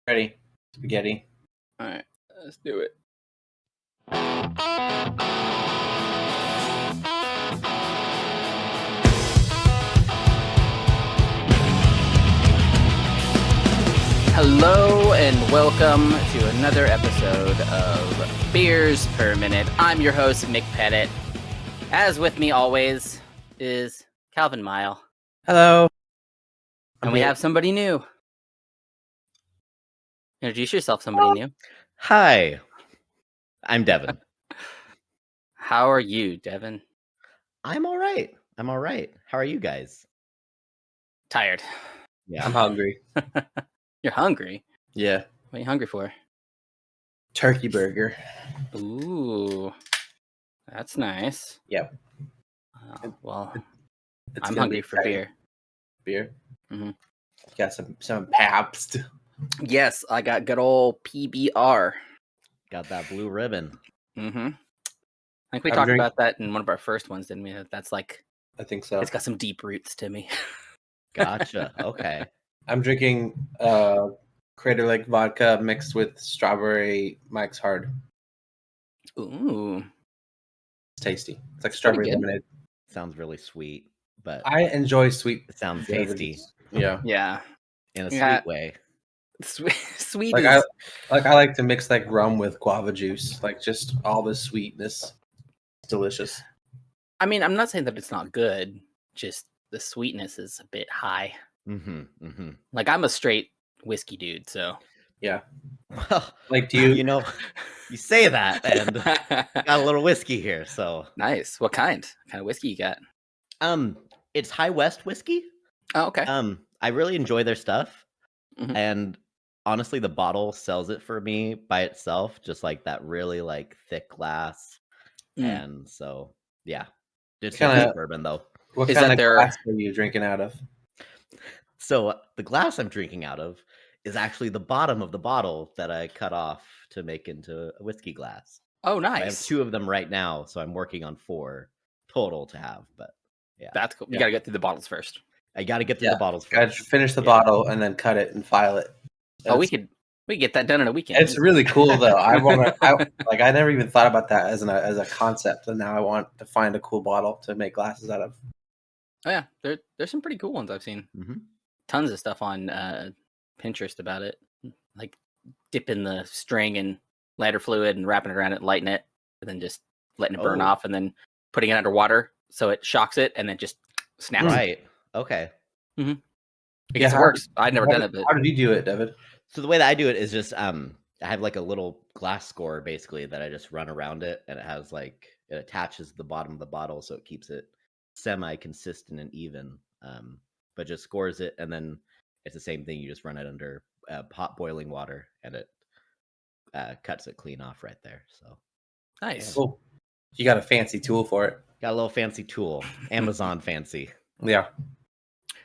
Ready. Spaghetti. All right, let's do it. Hello and welcome to another episode of Beers Per Minute. I'm your host, Mick Pettit. As with me always is Calvin Mile. Hello. And we have somebody new. Introduce yourself, somebody new. Hi, I'm Devin. How are you, Devin? I'm all right. How are you guys? Tired. Yeah, I'm hungry. You're hungry? Yeah. What are you hungry for? Turkey burger. Ooh, that's nice. Yep. Well, It's I'm gonna hungry be for exciting. beer. Mhm. Got some Pabst. Yes, I got good old PBR. got that blue ribbon. Mm-hmm. I think we I'm talked drink- about that in one of our first ones, didn't we? That's like, I think so. it's got some deep roots to me. Gotcha. Okay. I'm drinking Crater Lake vodka mixed with strawberry Mike's Hard. Ooh, It's tasty. It's like pretty strawberry good. lemonade. Sounds really sweet, but I enjoy sweet it sounds beverages. tasty Yeah. yeah. in a Yeah. sweet way. Sweet Like is... I like to mix like rum with guava juice. Like just all the sweetness. It's delicious. I mean, I'm not saying that it's not good. Just the sweetness is a bit high. Mm-hmm. Like, I'm a straight whiskey dude, so... Yeah. Well, Like do you you say that, and got a little whiskey here. So, Nice. What kind? What kind of whiskey you got? it's High West whiskey. Oh, okay. I really enjoy their stuff, Mhm. and honestly, the bottle sells it for me by itself, just like that really like thick glass. And so, yeah, it's Kinda- just bourbon though. what Is kind that of their- glass are you drinking out of? So the glass I'm drinking out of is actually the bottom of the bottle that I cut off to make into a whiskey glass. Oh, I have nice. 2 of them right now, so I'm working on 4 total to have. But That's cool. You Yeah. gotta get through the bottles first. I got to get through Yeah. the bottles Gotta first. finish the Yeah. bottle and then cut it and file it. Oh, we That's- get that done in a weekend. It's really cool though. I never even thought about that as a concept, and now I want to find a cool bottle to make glasses out of. Oh yeah, there's some pretty cool ones I've seen. Mhm. Tons of stuff on Pinterest about it, like dipping the string in lighter fluid and wrapping it around it, lighting it, and then just letting it burn Oh. off, and then putting it underwater so it shocks it, and then just snaps. Right. Okay. Because it works. I've never done it, but How did you do it, David? So the way that I do it is just I have like a little glass score basically that I just run around it, and it has like it attaches the bottom of the bottle so it keeps it semi consistent and even. But just scores it, and then it's the same thing. You just run it under hot boiling water, and it cuts it clean off right there. So nice. Cool. You got a fancy tool for it. got a little fancy tool, Amazon fancy. Yeah.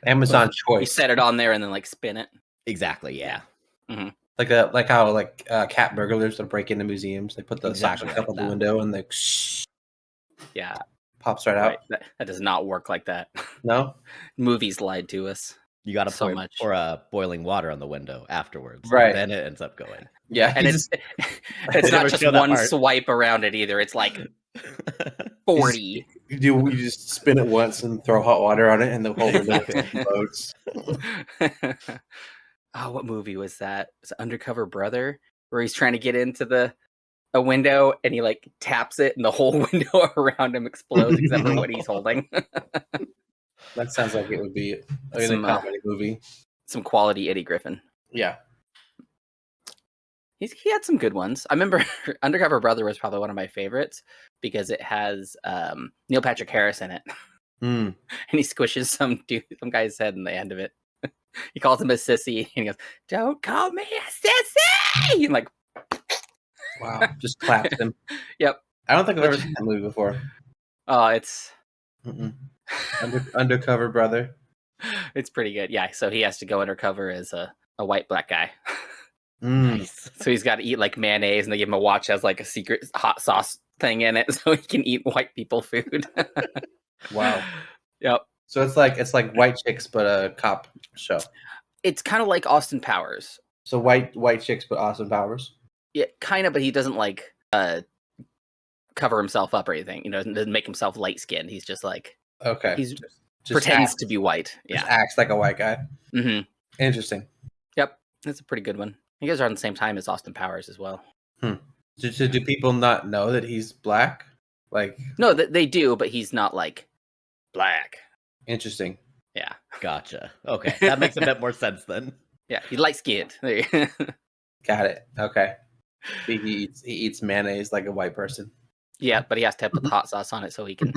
Amazon You choice. set it on there and then like spin it. Exactly. Yeah. Like how cat burglars that break into museums. They put the Exactly suction cup like out the that. window and they Yeah, pops right out. right. That does not work like that. No? Movies lied to us. You got to So much. pour boiling water on the window afterwards. Right. Then it ends up going. Yeah. And it's They not never just show that one part. swipe around it either. It's like 40. you just spin it once and throw hot water on it and the whole window explodes. Oh, what movie was that? Was it Undercover Brother? Where he's trying to get into a window and he like taps it and the whole window around him explodes except for what he's holding. That sounds like it would be a Some, comedy movie. Some quality Eddie Griffin. Yeah. He had some good ones. I remember Undercover Brother was probably one of my favorites because it has Neil Patrick Harris in it. Mm. And he squishes some guy's head in the end of it. He calls him a sissy and he goes, "Don't call me a sissy!" And like, Wow. Just clapped him. Yep. I don't think I've ever seen that movie before. Oh, it's Undercover Brother. it's pretty good. Yeah, so he has to go undercover as a white black guy. Mm. Nice. So he's got to eat like mayonnaise, and they give him a watch that has like a secret hot sauce thing in it, so he can eat white people food. Wow. Yep. So it's like White Chicks, but a cop show. It's kind of like Austin Powers. So white chicks, but Austin Powers. Yeah, kind of, but he doesn't like cover himself up or anything. You know, doesn't make himself light skinned. He's just like Just pretends acts, to be white. Just Yeah. acts like a white guy. Mm-hmm. Interesting. Yep, that's a pretty good one. You guys are on the same time as Austin Powers as well. Do people not know that he's black? Like, no, they do, but he's not like black. Interesting. Yeah. Gotcha. Okay, that makes a bit more sense then. Yeah, he's light skinned. Got it. Okay. He eats mayonnaise like a white person. Yeah, but he has to put the hot sauce on it so he can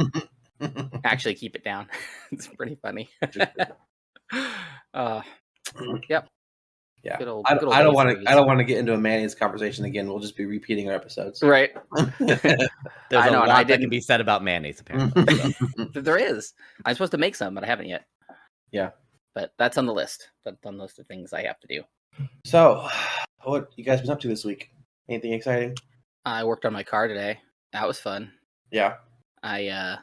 actually keep it down. It's pretty funny. Yep. Yeah. Good old I days don't want movies. to. I don't want to get into a mayonnaise conversation again. We'll just be repeating our episodes. Right. There's I know, a and lot I that can be said about mayonnaise, apparently. So. There is. I'm supposed to make some, but I haven't yet. Yeah. But that's on the list. That's on the list of things I have to do. So, what you guys been up to this week? Anything exciting? I worked on my car today. That was fun. Yeah. I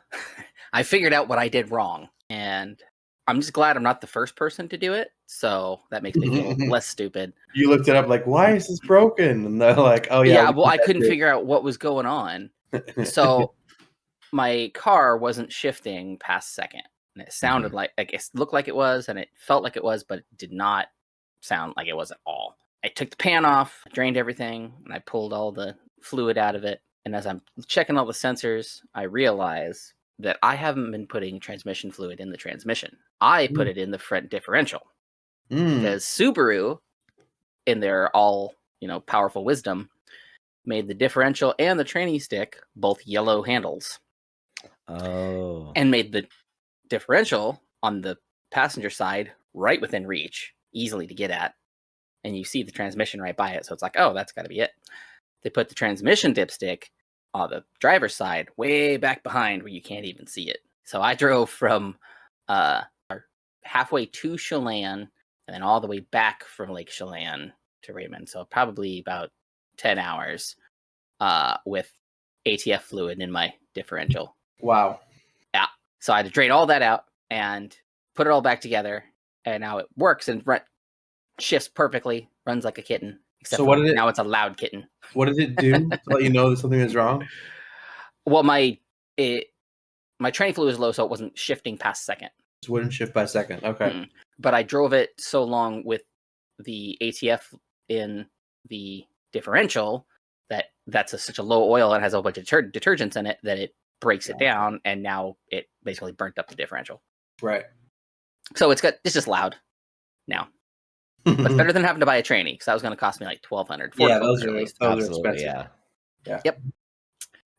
I figured out what I did wrong, and I'm just glad I'm not the first person to do it. So that makes me feel less stupid. You looked it up, like, why is this broken? And they're like, oh yeah. Yeah, well, I couldn't figure out what was going on. So my car wasn't shifting past second, and it sounded like it looked like it was, and it felt like it was, but it did not sound like it was at all. I took the pan off, drained everything, and I pulled all the fluid out of it. And as I'm checking all the sensors, I realize that I haven't been putting transmission fluid in the transmission. I put it in the front differential. Because Subaru, in their all, powerful wisdom, made the differential and the tranny stick both yellow handles. Oh. And made the differential on the passenger side right within reach, easily to get at. And you see the transmission right by it. So it's like, oh, that's got to be it. They put the transmission dipstick on the driver's side way back behind where you can't even see it. So I drove from halfway to Chelan and then all the way back from Lake Chelan to Raymond. So probably about 10 hours with ATF fluid in my differential. Wow. Yeah. So I had to drain all that out and put it all back together. And now it works and shifts perfectly, runs like a kitten. Except now it's a loud kitten. What did it do to let you know that something is wrong? Well, my tranny fluid was low, so it wasn't shifting past second. It wouldn't shift by second. Okay. But I drove it so long with the ATF in the differential that's such a low oil and has a whole bunch of detergents in it that it breaks it down, and now it basically burnt up the differential. Right. So it's just loud now. But it's better than having to buy a tranny, because that was going to cost me like $1,200. Yeah, those are expensive. Yeah. Yep.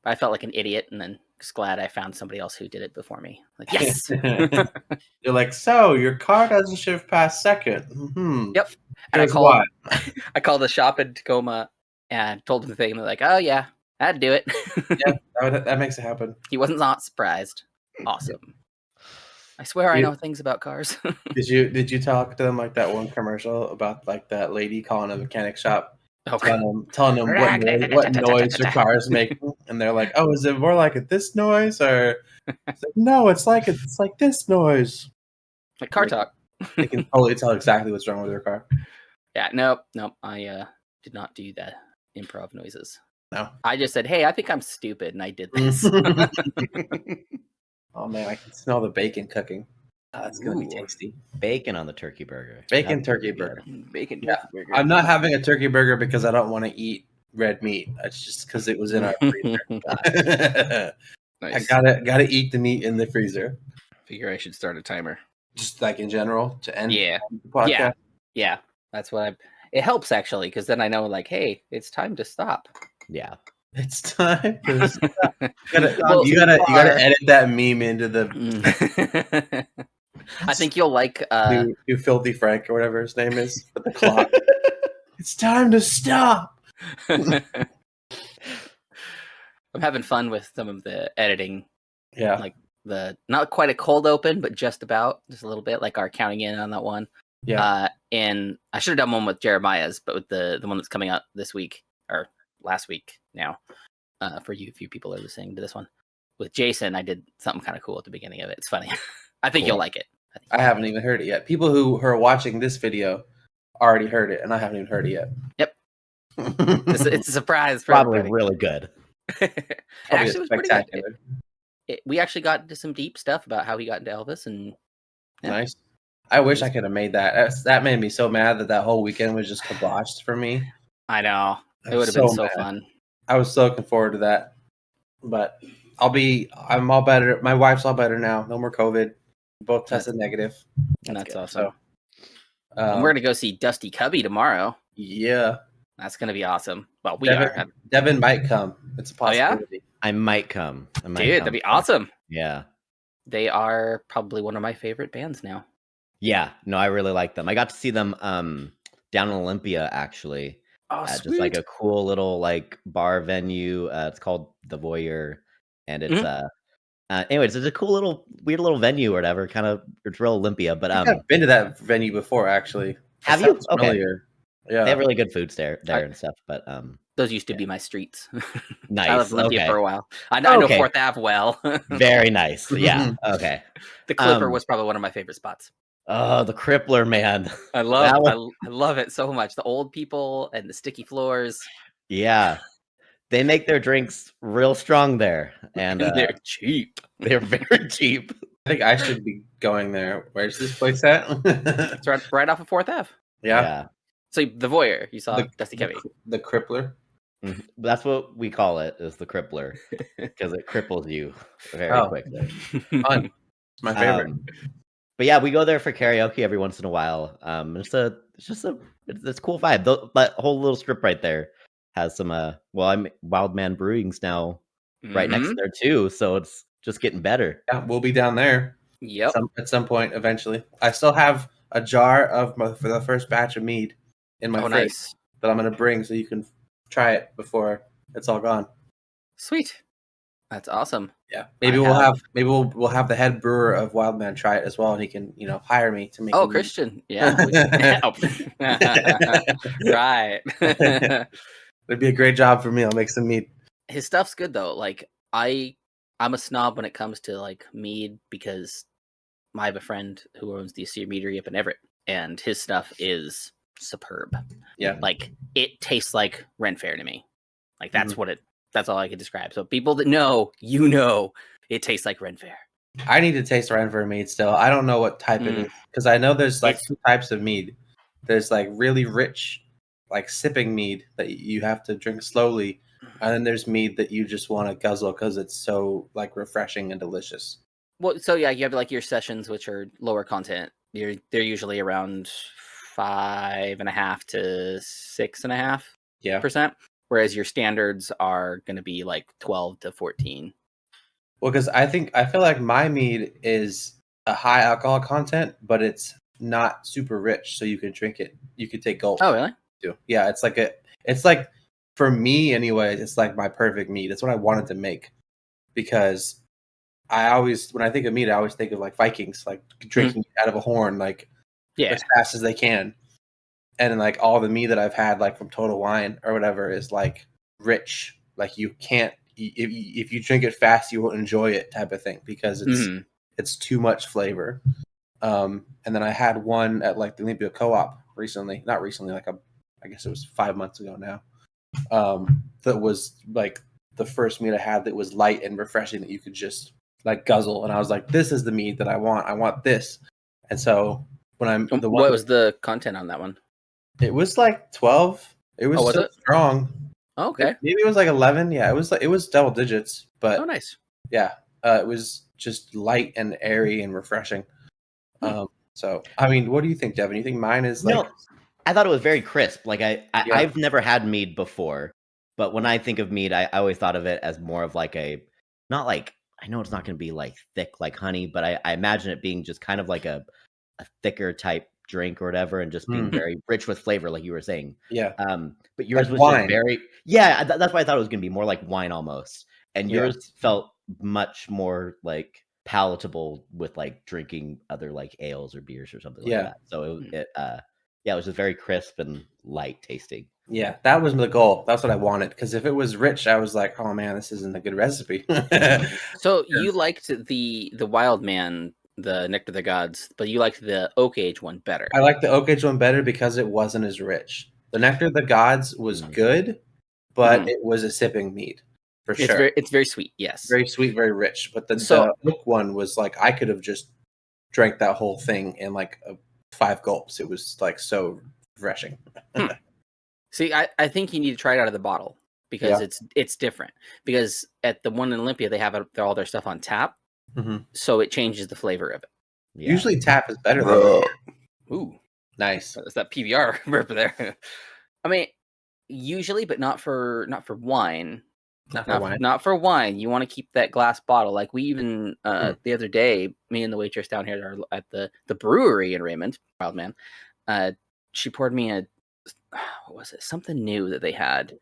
I felt like an idiot, and then just glad I found somebody else who did it before me. Like, yes. You're like, so your car doesn't shift past second. Mm-hmm. Yep. And I called the shop in Tacoma and told them the thing, and they're like, oh yeah, I had to do it. Yeah, that makes it happen. He wasn't not surprised. Awesome. I swear I know things about cars. Did you talk to them like that one commercial about like that lady calling a mechanic shop, telling them what noise their car is making, and they're like, "Oh, is it more like this noise, or it's like, no, it's like this noise." Like car talk. They can totally tell exactly what's wrong with their car. Yeah, nope. I did not do the improv noises. No, I just said, "Hey, I think I'm stupid," and I did this. Oh man, I can smell the bacon cooking. Oh, that's gonna be tasty. Bacon on the turkey burger. Bacon turkey burger. Bacon turkey burger. I'm not having a turkey burger because I don't want to eat red meat. It's just because it was in our freezer. Nice. I gotta eat the meat in the freezer. Figure I should start a timer. Just like in general to end the podcast. Yeah. That's what it helps actually, because then I know like, hey, it's time to stop. Yeah. It's time to stop. You gotta edit that meme into the I think you'll like you filthy Frank or whatever his name is with the clock. It's time to stop. I'm having fun with some of the editing. Yeah. Like the not quite a cold open, but just a little bit, like our counting in on that one. Yeah. And I should have done one with Jeremiah's, but with the one that's coming out this week or last week now. For you, if you people are listening to this one. With Jason, I did something kind of cool at the beginning of it. It's funny. I think you'll like it. I haven't even heard it yet. People who are watching this video already heard it, and I haven't even heard it yet. Yep. It's a surprise for Probably everybody. really good. It Probably actually was pretty good. spectacular. We actually got into some deep stuff about how he got into Elvis, and Nice. I wish I could have made that. That made me so mad that whole weekend was just kiboshed for me. I know it I'm would have been so mad. fun. I was so looking forward to that, but I'm all better. My wife's all better now. No more COVID. Both tested negative. That's good. awesome. So, and we're gonna go see Dusty Cubby tomorrow. Yeah, that's gonna be awesome. Well, Devin might come. It's a possibility. Oh, yeah? I might come. Dude, that'd be awesome. Yeah. They are probably one of my favorite bands now. Yeah, no, I really like them. I got to see them down in Olympia actually. Oh, just like a cool little like bar venue. It's called The Voyeur, and it's anyways, it's a cool little weird little venue or whatever. Kind of it's real Olympia, but I've been to that venue before actually. Have you? Okay. Familiar. Yeah, they have really good foods there and stuff. But those used to be my streets. Nice. I lived in Olympia for a while. I know 4th Ave well. Very nice. Yeah. Okay. The Clipper was probably one of my favorite spots. Oh, the Crippler, man! I love it so much. The old people and the sticky floors. Yeah, they make their drinks real strong there, and they're cheap. They're very cheap. I think I should be going there. Where's this place at? It's right off of 4th Ave. Yeah. So The Voyeur, you saw Dusty Cubby. The Crippler. That's what we call it, is the Crippler, because it cripples you very quickly. Fun. It's my favorite. But yeah, we go there for karaoke every once in a while. It's a cool vibe. That whole little strip right there has some I'm Wild Man Brewing's now right next there too, so it's just getting better. Yeah, we'll be down there. Yep. At some point eventually. I still have a jar for the first batch of mead in my fridge that I'm gonna bring so you can try it before it's all gone. Sweet. That's awesome. Yeah, maybe we'll have the head brewer of Wildman try it as well, and he can hire me to make. Oh, Christian, yeah, right. It'd be a great job for me. I'll make some mead. His stuff's good though. Like I'm a snob when it comes to like mead because I have a friend who owns the Asir Meadery up in Everett, and his stuff is superb. Yeah, like it tastes like Ren Fair to me. Like that's what it. That's all I could describe. So people that know, it tastes like Ren Fair. I need to taste Ren Fair mead still. I don't know what type it is because I know there's like two types of mead. There's like really rich, like sipping mead that you have to drink slowly, and then there's mead that you just want to guzzle because it's so like refreshing and delicious. Well, so yeah, you have like your sessions, which are lower content. They're usually around 5.5 to 6.5%. Whereas your standards are going to be like 12 to 14. Well, because I feel like my mead is a high alcohol content, but it's not super rich, so you can drink it. You could take gulps. Oh, really? Too. Yeah, it's like for me, anyways. It's like my perfect mead. It's what I wanted to make because when I think of mead, I always think of like Vikings, like drinking out of a horn, like as fast as they can. And like all the mead that I've had, like from Total Wine or whatever, is like rich. Like you can't, if you drink it fast, you won't enjoy it, type of thing, because it's too much flavor. And then I had one at like the Olympia Co-op recently, not recently, like I guess it was 5 months ago now. That was like the first mead I had that was light and refreshing that you could just like guzzle. And I was like, this is the mead that I want. I want this. And so when what was the content on that one? It was like 12. It was strong. Oh, okay. Maybe it was like 11. Yeah, it was double digits. But nice. Yeah, it was just light and airy and refreshing. So, I mean, what do you think, Devin? You think mine is like? No, I thought it was very crisp. Like I've never had mead before, but when I think of mead, I always thought of it as more of like not like, I know it's not going to be like thick like honey, but I imagine it being just kind of like a thicker type drink or whatever, and just being very rich with flavor, like you were saying. Yeah. But yours like was wine. Just very that's why I thought it was gonna be more like wine almost. And yours felt much more like palatable with like drinking other like ales or beers or something like that. So it was just very crisp and light tasting. Yeah, that was the goal. That's what I wanted. Because if it was rich, I was like, oh man, this isn't a good recipe. So you liked the Wild Man the Nectar of the Gods, but you liked the Oak Age one better. I like the Oak Age one better because it wasn't as rich. The Nectar of the Gods was good, but it was a sipping mead for sure. It's very sweet. Yes, very sweet, very rich. But the Oak one was like I could have just drank that whole thing in like 5 gulps. It was like so refreshing. See, I think you need to try it out of the bottle because it's different. Because at the one in Olympia, they have all their stuff on tap, so it changes the flavor of it. Yeah. Usually tap is better than Ooh, nice. That's that PBR burp there. I mean, usually, but not for wine. Not for wine. You want to keep that glass bottle. Like we even the other day, me and the waitress down here at the brewery in Raymond, Wild Man, she poured me what was it? Something new that they had. And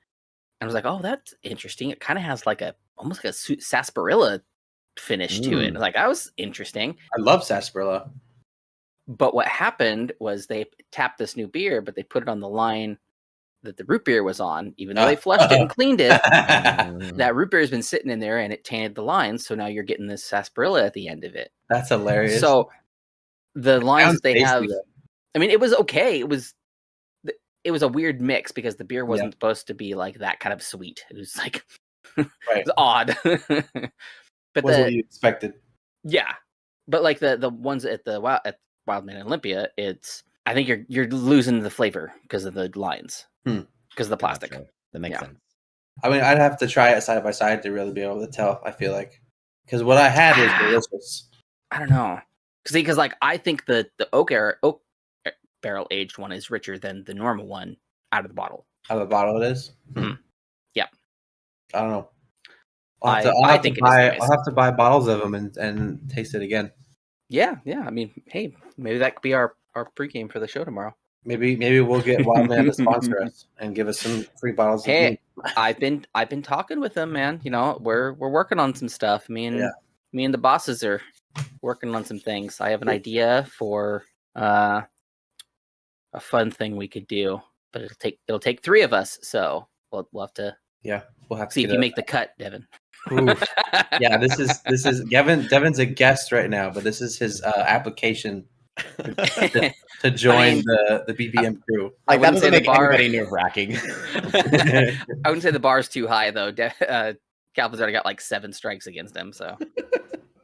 I was like, oh, that's interesting. It kind of has like almost like a sarsaparilla finish to it. Like, that was interesting. I love sarsaparilla. But what happened was they tapped this new beer, but they put it on the line that the root beer was on, even though they flushed it and cleaned it. That root beer has been sitting in there and it tainted the lines. So now you're getting this sarsaparilla at the end of it. That's hilarious. So the lines that they have, I mean, it was okay. It was a weird mix because the beer wasn't supposed to be like that kind of sweet. It was like, it was odd. But wasn't what you expected. Yeah. But like the ones at Wild Man Olympia, I think you're losing the flavor because of the lines. Because of the plastic. That makes sense. I mean, I'd have to try it side by side to really be able to tell, I feel like. Because what I had was delicious. I don't know. Because like I think the oak barrel aged one is richer than the normal one out of the bottle. Out of the bottle it is? Yeah. I don't know. I'll have to buy bottles of them and taste it again. Yeah. I mean, hey, maybe that could be our pregame for the show tomorrow. Maybe we'll get Wild Man to sponsor us and give us some free bottles. Hey, I've been talking with them, man. You know, we're working on some stuff. Me and the bosses are working on some things. I have an idea for a fun thing we could do, but it'll take 3 of us. So we'll have to see if you make the cut, Devin. Yeah, this is Devin's a guest right now, but this is his application to join the BBM crew. Like, that doesn't make anybody nerve-wracking. I wouldn't say the bar's too high though. Calvin's already got like 7 strikes against him. So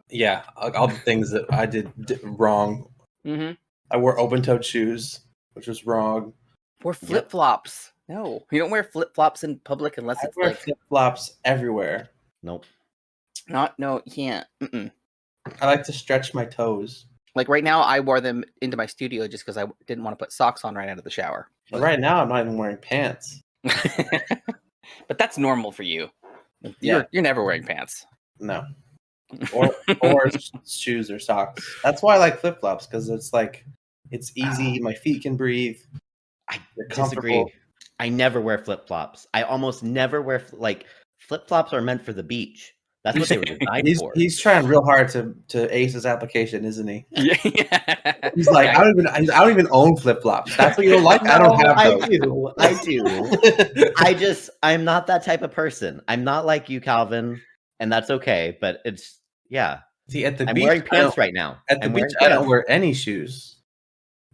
yeah, all the things that I did wrong. I wore open-toed shoes, which was wrong. Wore flip-flops. No, you don't wear flip-flops in public unless it's like flip-flops everywhere. Nope. No, you can't. I like to stretch my toes. Like right now, I wore them into my studio just because I didn't want to put socks on right out of the shower. Right now, I'm not even wearing pants. But that's normal for you. You're never wearing pants. No. Or shoes or socks. That's why I like flip-flops, because it's like, it's easy. My feet can breathe. I disagree. I never wear flip-flops. I almost never wear, flip-flops are meant for the beach. That's what they were designed for. He's trying real hard to ace his application, isn't he? Yeah. He's like, I don't even own flip-flops. That's what you don't like? I don't have those. I do. I'm not that type of person. I'm not like you, Calvin, and that's okay. But it's See, at the I'm beach, wearing pants right now. At the beach, I don't wear any shoes.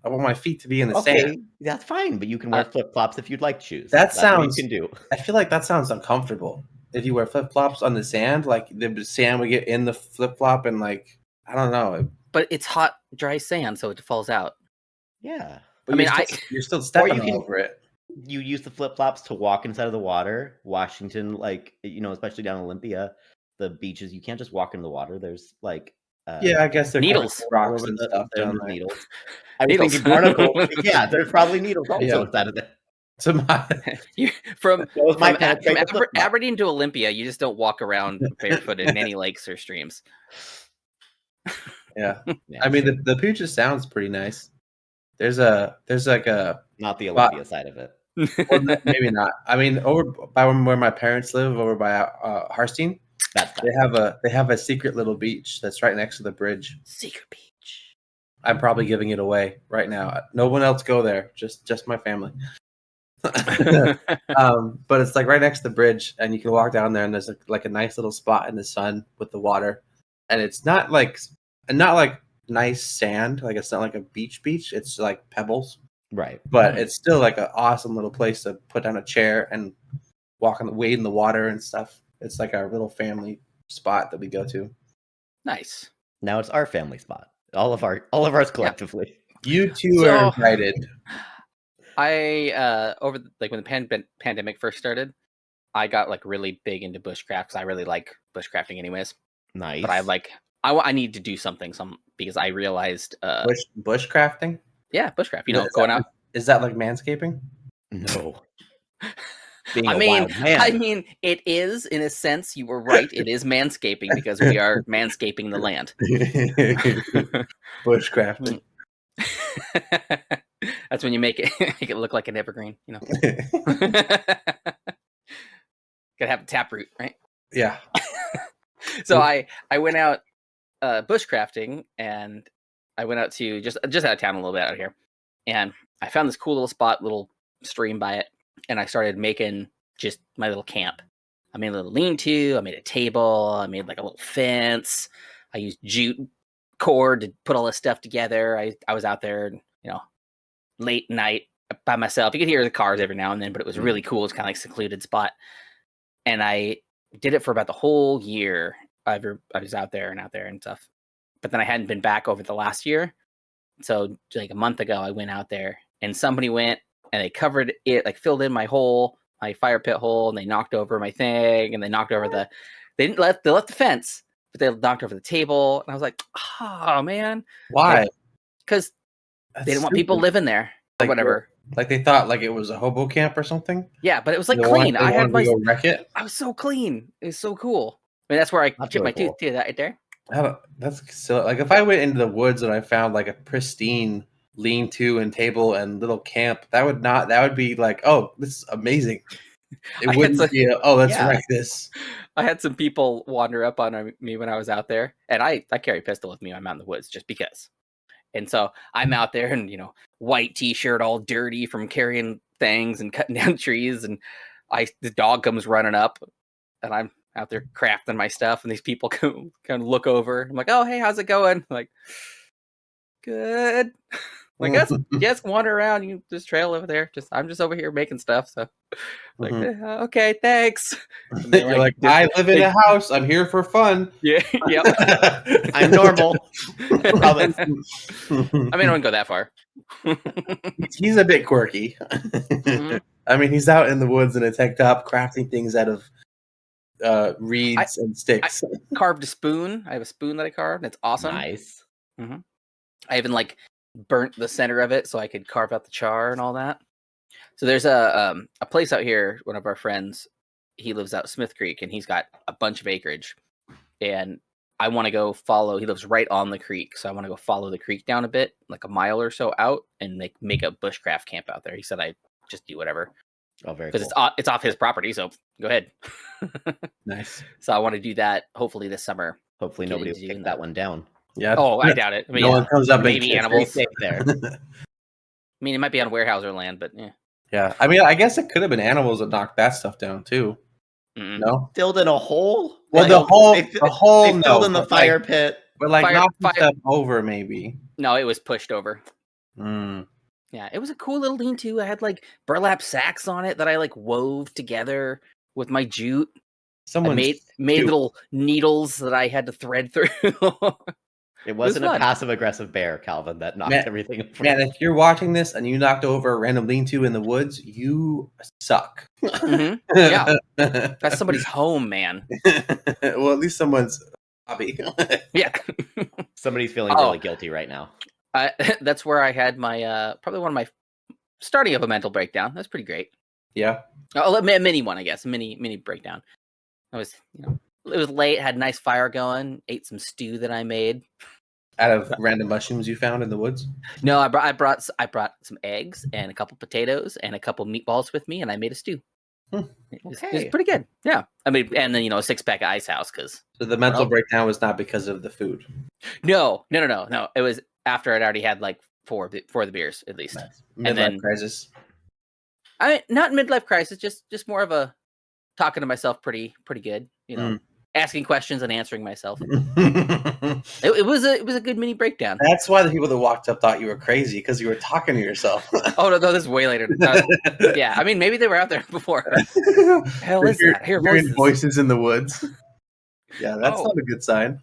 I want my feet to be in the sand. That's fine, but you can wear flip-flops if you'd like shoes. That's what you can do. I feel like that sounds uncomfortable. If you wear flip-flops on the sand, like the sand would get in the flip-flop and like, I don't know. But it's hot, dry sand, so it falls out. Yeah. But you're still stepping over it. You use the flip-flops to walk inside of the water. Washington, especially down Olympia, the beaches, you can't just walk into the water. There's I guess there's needles, rocks and stuff down there. Needles. I was thinking barnacles. Yeah, there's probably needles also inside of there. So from Aberdeen to Olympia, you just don't walk around barefoot in any lakes or streams. Yeah. I mean, the Puget sounds pretty nice. There's like a not the Olympia side of it. Well, maybe not. I mean, over by where my parents live, over by Harstein, they have a secret little beach that's right next to the bridge. Secret beach. I'm probably giving it away right now. No one else go there. Just my family. But it's like right next to the bridge, and you can walk down there, and there's like a nice little spot in the sun with the water, and it's not like nice sand. Like it's not like a beach. It's like pebbles. Right. But it's still like an awesome little place to put down a chair and wade in the water and stuff. It's like our little family spot that we go to. Nice. Now it's our family spot. All of ours collectively. You two are invited. I over like when the pandemic first started, I got like really big into bushcraft because I really like bushcrafting anyways. Nice. But I need to do something because I realized bushcrafting. Yeah, bushcraft. You know, going out. Is that like manscaping? No. I mean, it is in a sense. You were right. It is manscaping because we are manscaping the land. Bushcrafting. That's when you make it look like an evergreen. You know, gotta have a taproot, right? Yeah. So I went out bushcrafting, and I went out to just out of town a little bit out of here, and I found this cool little spot, little stream by it. And I started making just my little camp. I made a little lean-to. I made a table. I made like a little fence. I used jute cord to put all this stuff together. I was out there, late night by myself. You could hear the cars every now and then, but it was really cool. It's kind of like a secluded spot. And I did it for about the whole year. I was out there and stuff. But then I hadn't been back over the last year. So like a month ago, I went out there, and somebody went and they covered it, like filled in my fire pit hole, and they knocked over my thing, and they knocked over they left the fence, but they knocked over the table. And I was like, oh man. Why? Because they didn't want people living there or whatever. Like they thought like it was a hobo camp or something? Yeah, but it was like clean. I had to go wreck it? I was so clean. It was so cool. I mean, that's where I chipped my tooth too, that right there. That's silly. Like if I went into the woods and I found like a pristine lean-to and table and little camp, that would be like, oh, this is amazing. It wouldn't be let's wreck this. I had some people wander up on me when I was out there, and I carry a pistol with me when I'm out in the woods just because. And so I'm out there and white t-shirt all dirty from carrying things and cutting down trees, and the dog comes running up, and I'm out there crafting my stuff, and these people come kind of look over. I'm like, oh hey, how's it going? I'm like, good. Like, yes, wander around. You just trail over there. I'm just over here making stuff. So, like, okay, thanks. You're like, I live in a house. I'm here for fun. Yeah, yep. I'm normal. I mean, I wouldn't go that far. He's a bit quirky. I mean, he's out in the woods in a tank top, crafting things out of reeds and sticks. I carved a spoon. I have a spoon that I carved. It's awesome. Nice. Mm-hmm. I even burnt the center of it so I could carve out the char and all that. So there's a place out here. One of our friends, he lives out Smith Creek, and he's got a bunch of acreage. And I want to go follow. He lives right on the creek, so I want to go follow the creek down a bit, like a mile or so out, and make a bushcraft camp out there. He said I just do whatever. Oh, very cool. Because it's off his property, so go ahead. Nice. So I want to do that hopefully this summer. Hopefully nobody will take that one down. Yeah. Oh, I doubt it. I mean, no one comes up maybe animals there. I mean, it might be on Weyerhaeuser land, but yeah. Yeah. I mean, I guess it could have been animals that knocked that stuff down too. Mm-mm. No, filled in a hole. Well, the hole they filled in the fire pit, but like knocking stuff over, maybe. No, it was pushed over. Mm. Yeah, it was a cool little lean-to. I had like burlap sacks on it that I like wove together with my jute. Someone made little needles that I had to thread through. It wasn't a passive-aggressive bear, Calvin, that knocked everything over. Man, if you're watching this and you knocked over a random lean-to in the woods, you suck. Mm-hmm. Yeah, that's somebody's home, man. Well, at least someone's hobby. Yeah. Somebody's feeling really guilty right now. That's where I had my probably one of my starting of a mental breakdown. That's pretty great. Yeah. Oh, a mini one, I guess. A mini breakdown. I was, it was late, had a nice fire going, ate some stew that I made. Out of random mushrooms you found in the woods? No, I brought some eggs and a couple potatoes and a couple meatballs with me, and I made a stew. It was pretty good. Yeah. I mean, and then, a 6-pack of Ice House. So the mental breakdown was not because of the food? No. It was after I'd already had like four of the beers, at least. Nice. Midlife crisis? Not midlife crisis, just more of a talking to myself pretty good, asking questions and answering myself. It was a good mini breakdown. That's why the people that walked up thought you were crazy because you were talking to yourself. Oh no, this is way later. Yeah, I mean maybe they were out there before. Hell is that? Hear hearing voices in the woods. Yeah, that's not a good sign.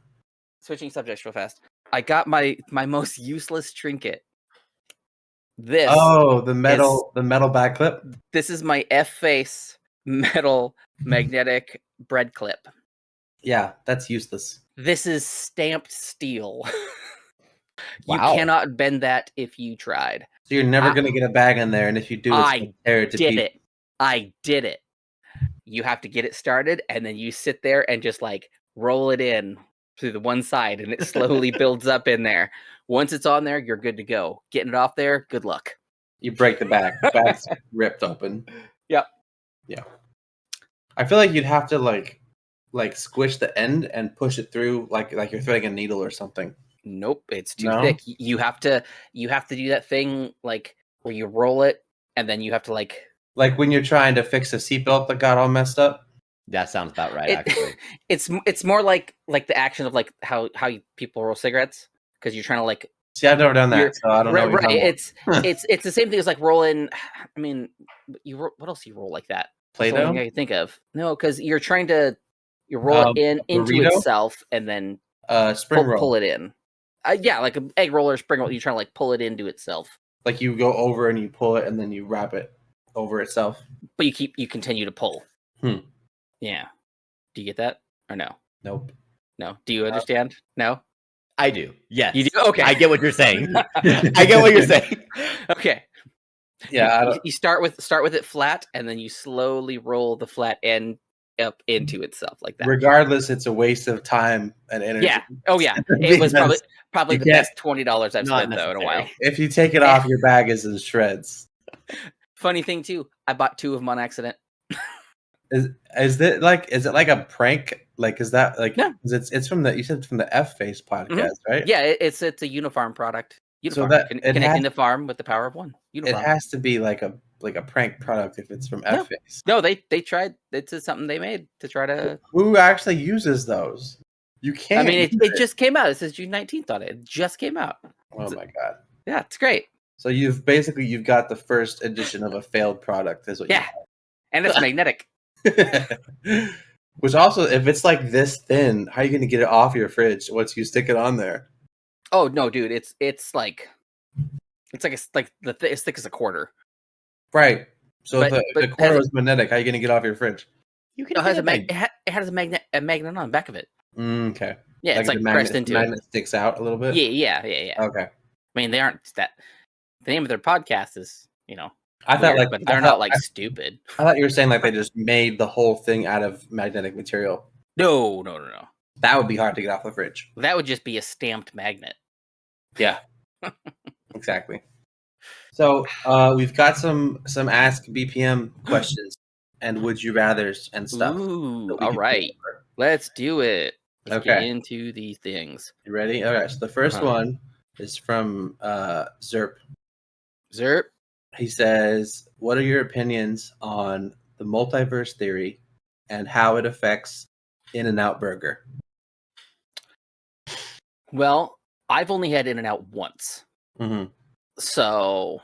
Switching subjects real fast. I got my most useless trinket. This. Oh, the metal back clip. This is my F-face metal magnetic bread clip. Yeah, that's useless. This is stamped steel. You Wow. cannot bend that if you tried. So you're never going to get a bag in there, and if you do, it's I did it. You have to get it started, and then you sit there and just like roll it in through the one side, and it slowly builds up in there. Once it's on there, you're good to go. Getting it off there, good luck. You break the bag. The bag's ripped open. Yep. Yeah. I feel like you'd have to like squish the end and push it through like you're threading a needle or something. Nope, it's too thick. You have to do that thing like where you roll it and then you have to like when you're trying to fix a seatbelt that got all messed up. That sounds about right. Actually, it's more like the action of like how people roll cigarettes because you're trying to like. See, I've never done that, so I don't know. Right, it's the same thing as like rolling. I mean, what else do you roll like that? Play-Doh? I think of no, because you're trying to roll it into burrito? itself and then spring roll. Pull it in. Yeah, like an egg roller, spring roll. You're trying to like pull it into itself. Like you go over and you pull it, and then you wrap it over itself. But you continue to pull. Yeah. Do you get that or no? Nope. No. Do you understand? No. I do. Yes. You do. Okay. I get what you're saying. I get what you're saying. Okay. Yeah. You start with it flat, and then you slowly roll the flat end up into itself like that. Regardless, it's a waste of time and energy. Yeah. Oh yeah. It was probably the best $20 I've spent though in a while. If you take it off, your bag is in shreds. Funny thing too, I bought 2 of them on accident. Is it like a prank? Like is that like? No. It's from the F-Face podcast, right? Yeah, it's a Unifarm product. Unifarm. So that connecting the farm with the power of one. Unifarm. It has to be like a prank product if it's from F-Face. No, they tried. It's something they made to try to. Who actually uses those? You can't. I mean, it just came out. It says June 19th on it. It just came out. Oh my god. Yeah, it's great. So you've got the first edition of a failed product. Is what? Yeah, and it's magnetic. Which also, if it's like this thin, how are you going to get it off your fridge once you stick it on there? Oh no, dude! It's like as thick as a quarter. Right. So the quarter is magnetic. How are you going to get off your fridge? You can. It has a magnet on the back of it. Okay. Yeah, it's like pressed into it. Magnet sticks out a little bit. Yeah. Okay. I mean, they aren't that. The name of their podcast is, I thought weird, but they're not stupid. I thought you were saying like they just made the whole thing out of magnetic material. No. That would be hard to get off the fridge. That would just be a stamped magnet. Yeah. Exactly. So we've got some Ask BPM questions and would you rathers and stuff. Ooh, all right. Let's do it. Let's get into these things. You ready? All right. So the first one is from Zerp. Zerp. He says, what are your opinions on the multiverse theory and how it affects In-N-Out Burger? Well, I've only had In-N-Out once. Mm-hmm. So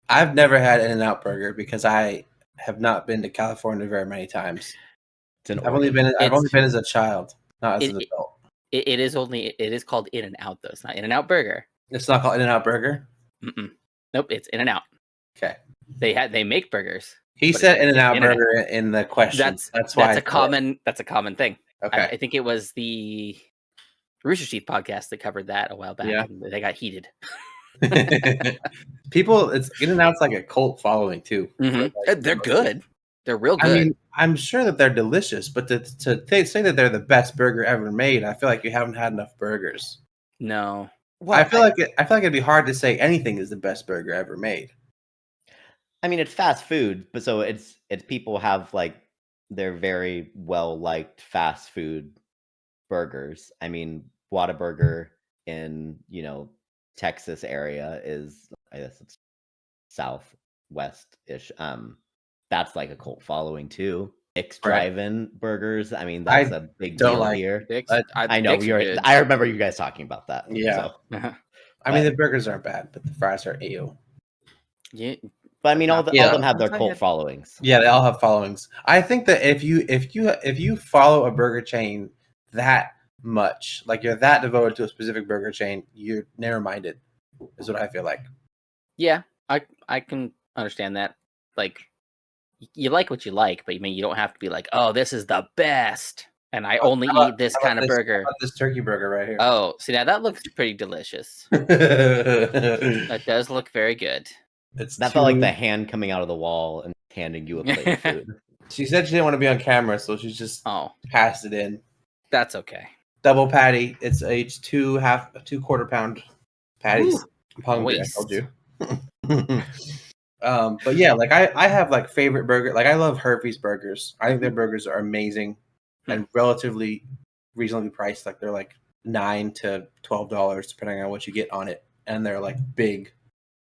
I've never had In-N-Out Burger because I have not been to California very many times. I've only been as a child, not as an adult. It is called In-N-Out though. It's not In-N-Out Burger. It's not called In-N-Out Burger? Mm-mm. Nope, it's In-N-Out. Okay. They make burgers. He said In-N-Out Burger in the question. That's a common thing. Okay. I think it was the Rooster Teeth podcast that covered that a while back. Yeah. And they got heated. People, In-N-Out's like a cult following too. Mm-hmm. They're good. They're real good. I mean, I'm sure that they're delicious, but to say that they're the best burger ever made, I feel like you haven't had enough burgers. No. Well, I feel like it'd be hard to say anything is the best burger ever made. I mean, it's fast food, but so it's people have like their very well liked fast food burgers. I mean, Whataburger in Texas area is, I guess it's southwest ish. That's like a cult following too. Mick's Drive-In burgers. I mean, that's a big deal here. I know I remember you guys talking about that. Yeah. So. I mean, the burgers aren't bad, but the fries are AO. Yeah. But I mean, all of them have their cult followings. Yeah, they all have followings. I think that if you follow a burger chain that much, like you're that devoted to a specific burger chain, you're narrow-minded, is what I feel like. Yeah, I can understand that. Like, you like what you like, but you don't have to be like, oh, this is the best, and I only eat this kind of burger. How about this turkey burger right here? Oh, see, now that looks pretty delicious. That does look very good. That felt like the hand coming out of the wall and handing you a plate of food. She said she didn't want to be on camera, so she just passed it in. That's okay. Double patty. It's two quarter pound patties. Ooh, I'm hungry. I told you. But yeah, like I have like favorite burger. Like I love Hervey's burgers. I think their burgers are amazing and relatively reasonably priced. Like they're like $9 to $12 depending on what you get on it, and they're like big,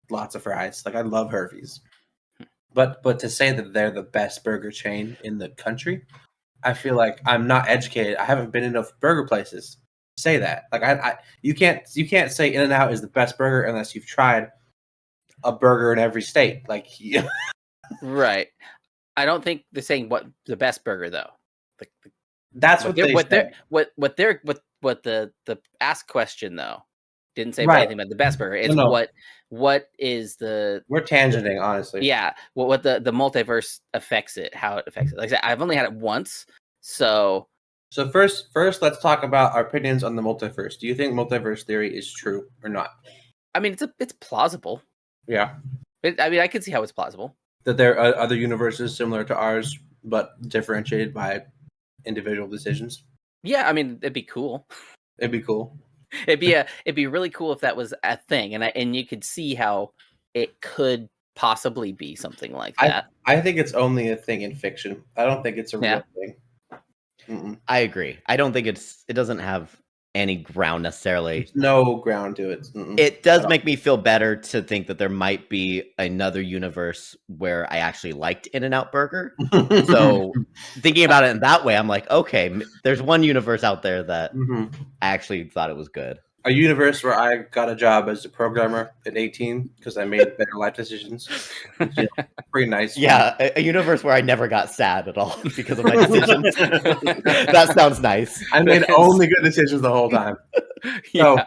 lots of fries. Like I love Hervey's. But to say that they're the best burger chain in the country, I feel like I'm not educated. I haven't been in enough burger places to say that. Like you can't say In-N-Out is the best burger unless you've tried a burger in every state. Like right. I don't think they're saying what the best burger though. That's what the ask question though didn't say anything about the best burger. It's what is the we're tangenting, honestly. Yeah, what the multiverse affects it, how it affects it. Like I said, I've only had it once, so first let's talk about our opinions on the multiverse. Do you think multiverse theory is true or not? I mean, it's plausible. Yeah, I can see how it's plausible that there are other universes similar to ours, but differentiated by individual decisions. Yeah, I mean, it'd be cool. It'd be cool. It'd be really cool if that was a thing, and you could see how it could possibly be something like that. I think it's only a thing in fiction. I don't think it's a real thing. Mm-mm. I agree. I don't think it doesn't have any ground necessarily. There's no ground to it. Mm-mm. It does make me feel better to think that there might be another universe where I actually liked In-N-Out Burger. So thinking about it in that way, I'm like, okay, there's one universe out there that I actually thought it was good. A universe where I got a job as a programmer at 18 because I made better life decisions. Yeah, pretty nice. Yeah, a universe where I never got sad at all because of my decisions. That sounds nice. I made only good decisions the whole time. So,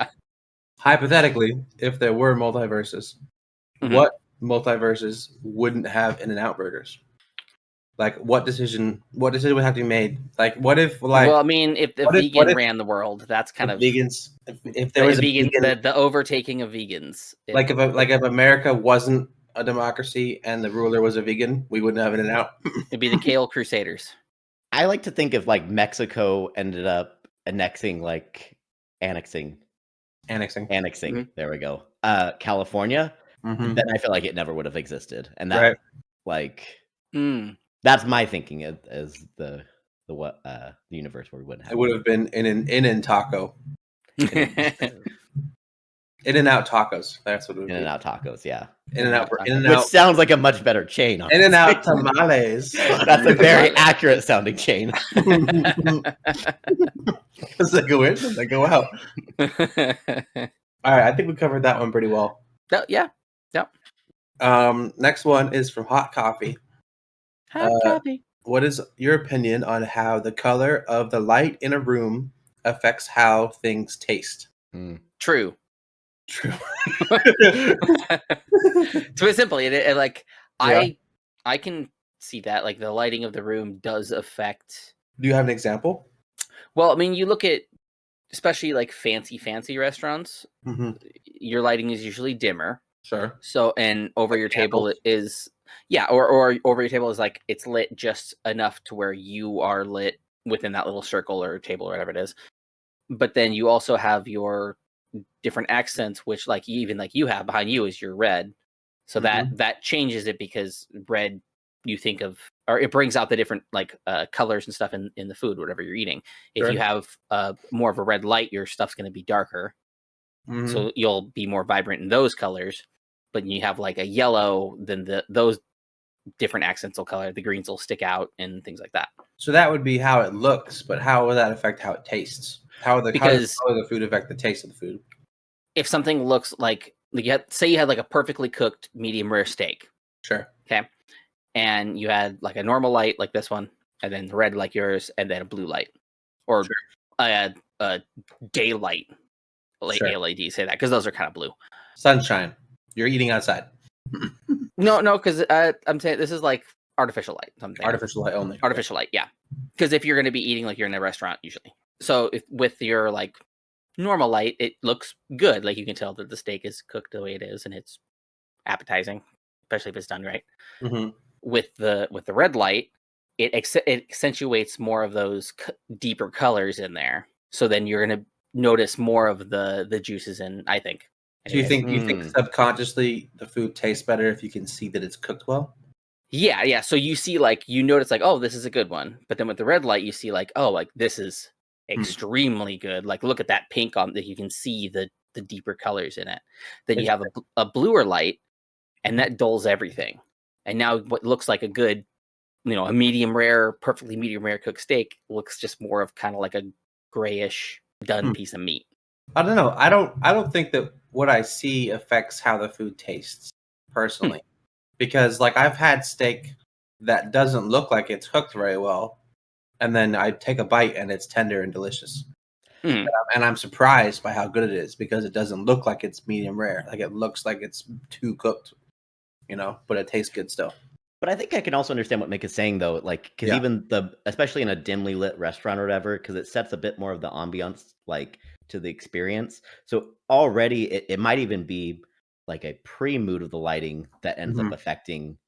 hypothetically, if there were multiverses, what multiverses wouldn't have In-N-Out burgers? Like, what decision would have to be made? Like, what if, like... Well, I mean, if the vegan ran the world, that's kind of... Vegans... If there was vegan, the overtaking of vegans. If America wasn't a democracy and the ruler was a vegan, we wouldn't have In-N-Out. It'd be the Kale Crusaders. I like to think if, like, Mexico ended up annexing... There we go. California, then I feel like it never would have existed. And that, that's my thinking as the universe where we wouldn't have. It would have been in taco. In-N-Out tacos. That's what it would be. In-N-Out tacos, yeah. In-N-Out, which sounds like a much better chain. In-N-Out tamales. That's a very accurate sounding chain. Because they go in and they go out. All right, I think we covered that one pretty well. Yeah. Next one is from Hot Coffee. Coffee. What is your opinion on how the color of the light in a room affects how things taste? True. To be simple, I can see that, like, the lighting of the room does affect. Do you have an example? Well, I mean, you look at especially like fancy restaurants. Your lighting is usually dimmer. Sure. So, and over your table is or over your table is like it's lit just enough to where you are lit within that little circle or table or whatever it is. But then you also have your different accents, which like you have behind you is your red. So that changes it because red you think of, or it brings out the different like colors and stuff in the food, whatever you're eating. If you have more of a red light, your stuff's going to be darker. So you'll be more vibrant in those colors. But you have like a yellow, then those different accents will color. The greens will stick out and things like that. So that would be how it looks, but how will that affect how it tastes? How does the color of the food affect the taste of the food? If something looks like say you had like a perfectly cooked medium rare steak. Sure. Okay. And you had like a normal light like this one, and then the red like yours, and then a blue light. Or a daylight LED, say that, because those are kind of blue. Sunshine. You're eating outside. No, because I'm saying this is like artificial light. Artificial light only. Artificial light, yeah. Because if you're going to be eating like you're in a restaurant usually. So with your like normal light, it looks good. Like you can tell that the steak is cooked the way it is, and it's appetizing, especially if it's done right. Mm-hmm. With the red light, it accentuates more of those deeper colors in there. So then you're going to notice more of the juices in, I think. Do you think subconsciously the food tastes better if you can see that it's cooked well? Yeah. So you see, like, you notice, like, oh, this is a good one. But then with the red light, you see, like, oh, like, this is extremely good. Like, look at that pink on that. You can see the deeper colors in it. Then you have a bluer light, and that dulls everything. And now what looks like a good, a medium rare, perfectly medium rare cooked steak looks just more of kind of like a grayish done piece of meat. I don't know. I don't think that what I see affects how the food tastes personally. Because like I've had steak that doesn't look like it's cooked very well, and then I take a bite and it's tender and delicious. And I'm surprised by how good it is because it doesn't look like it's medium rare. Like it looks like it's too cooked, but it tastes good still. But I think I can also understand what Mick is saying though, like because even especially in a dimly lit restaurant or whatever, because it sets a bit more of the ambiance like to the experience. So already it might even be like a pre-mood of the lighting that ends up affecting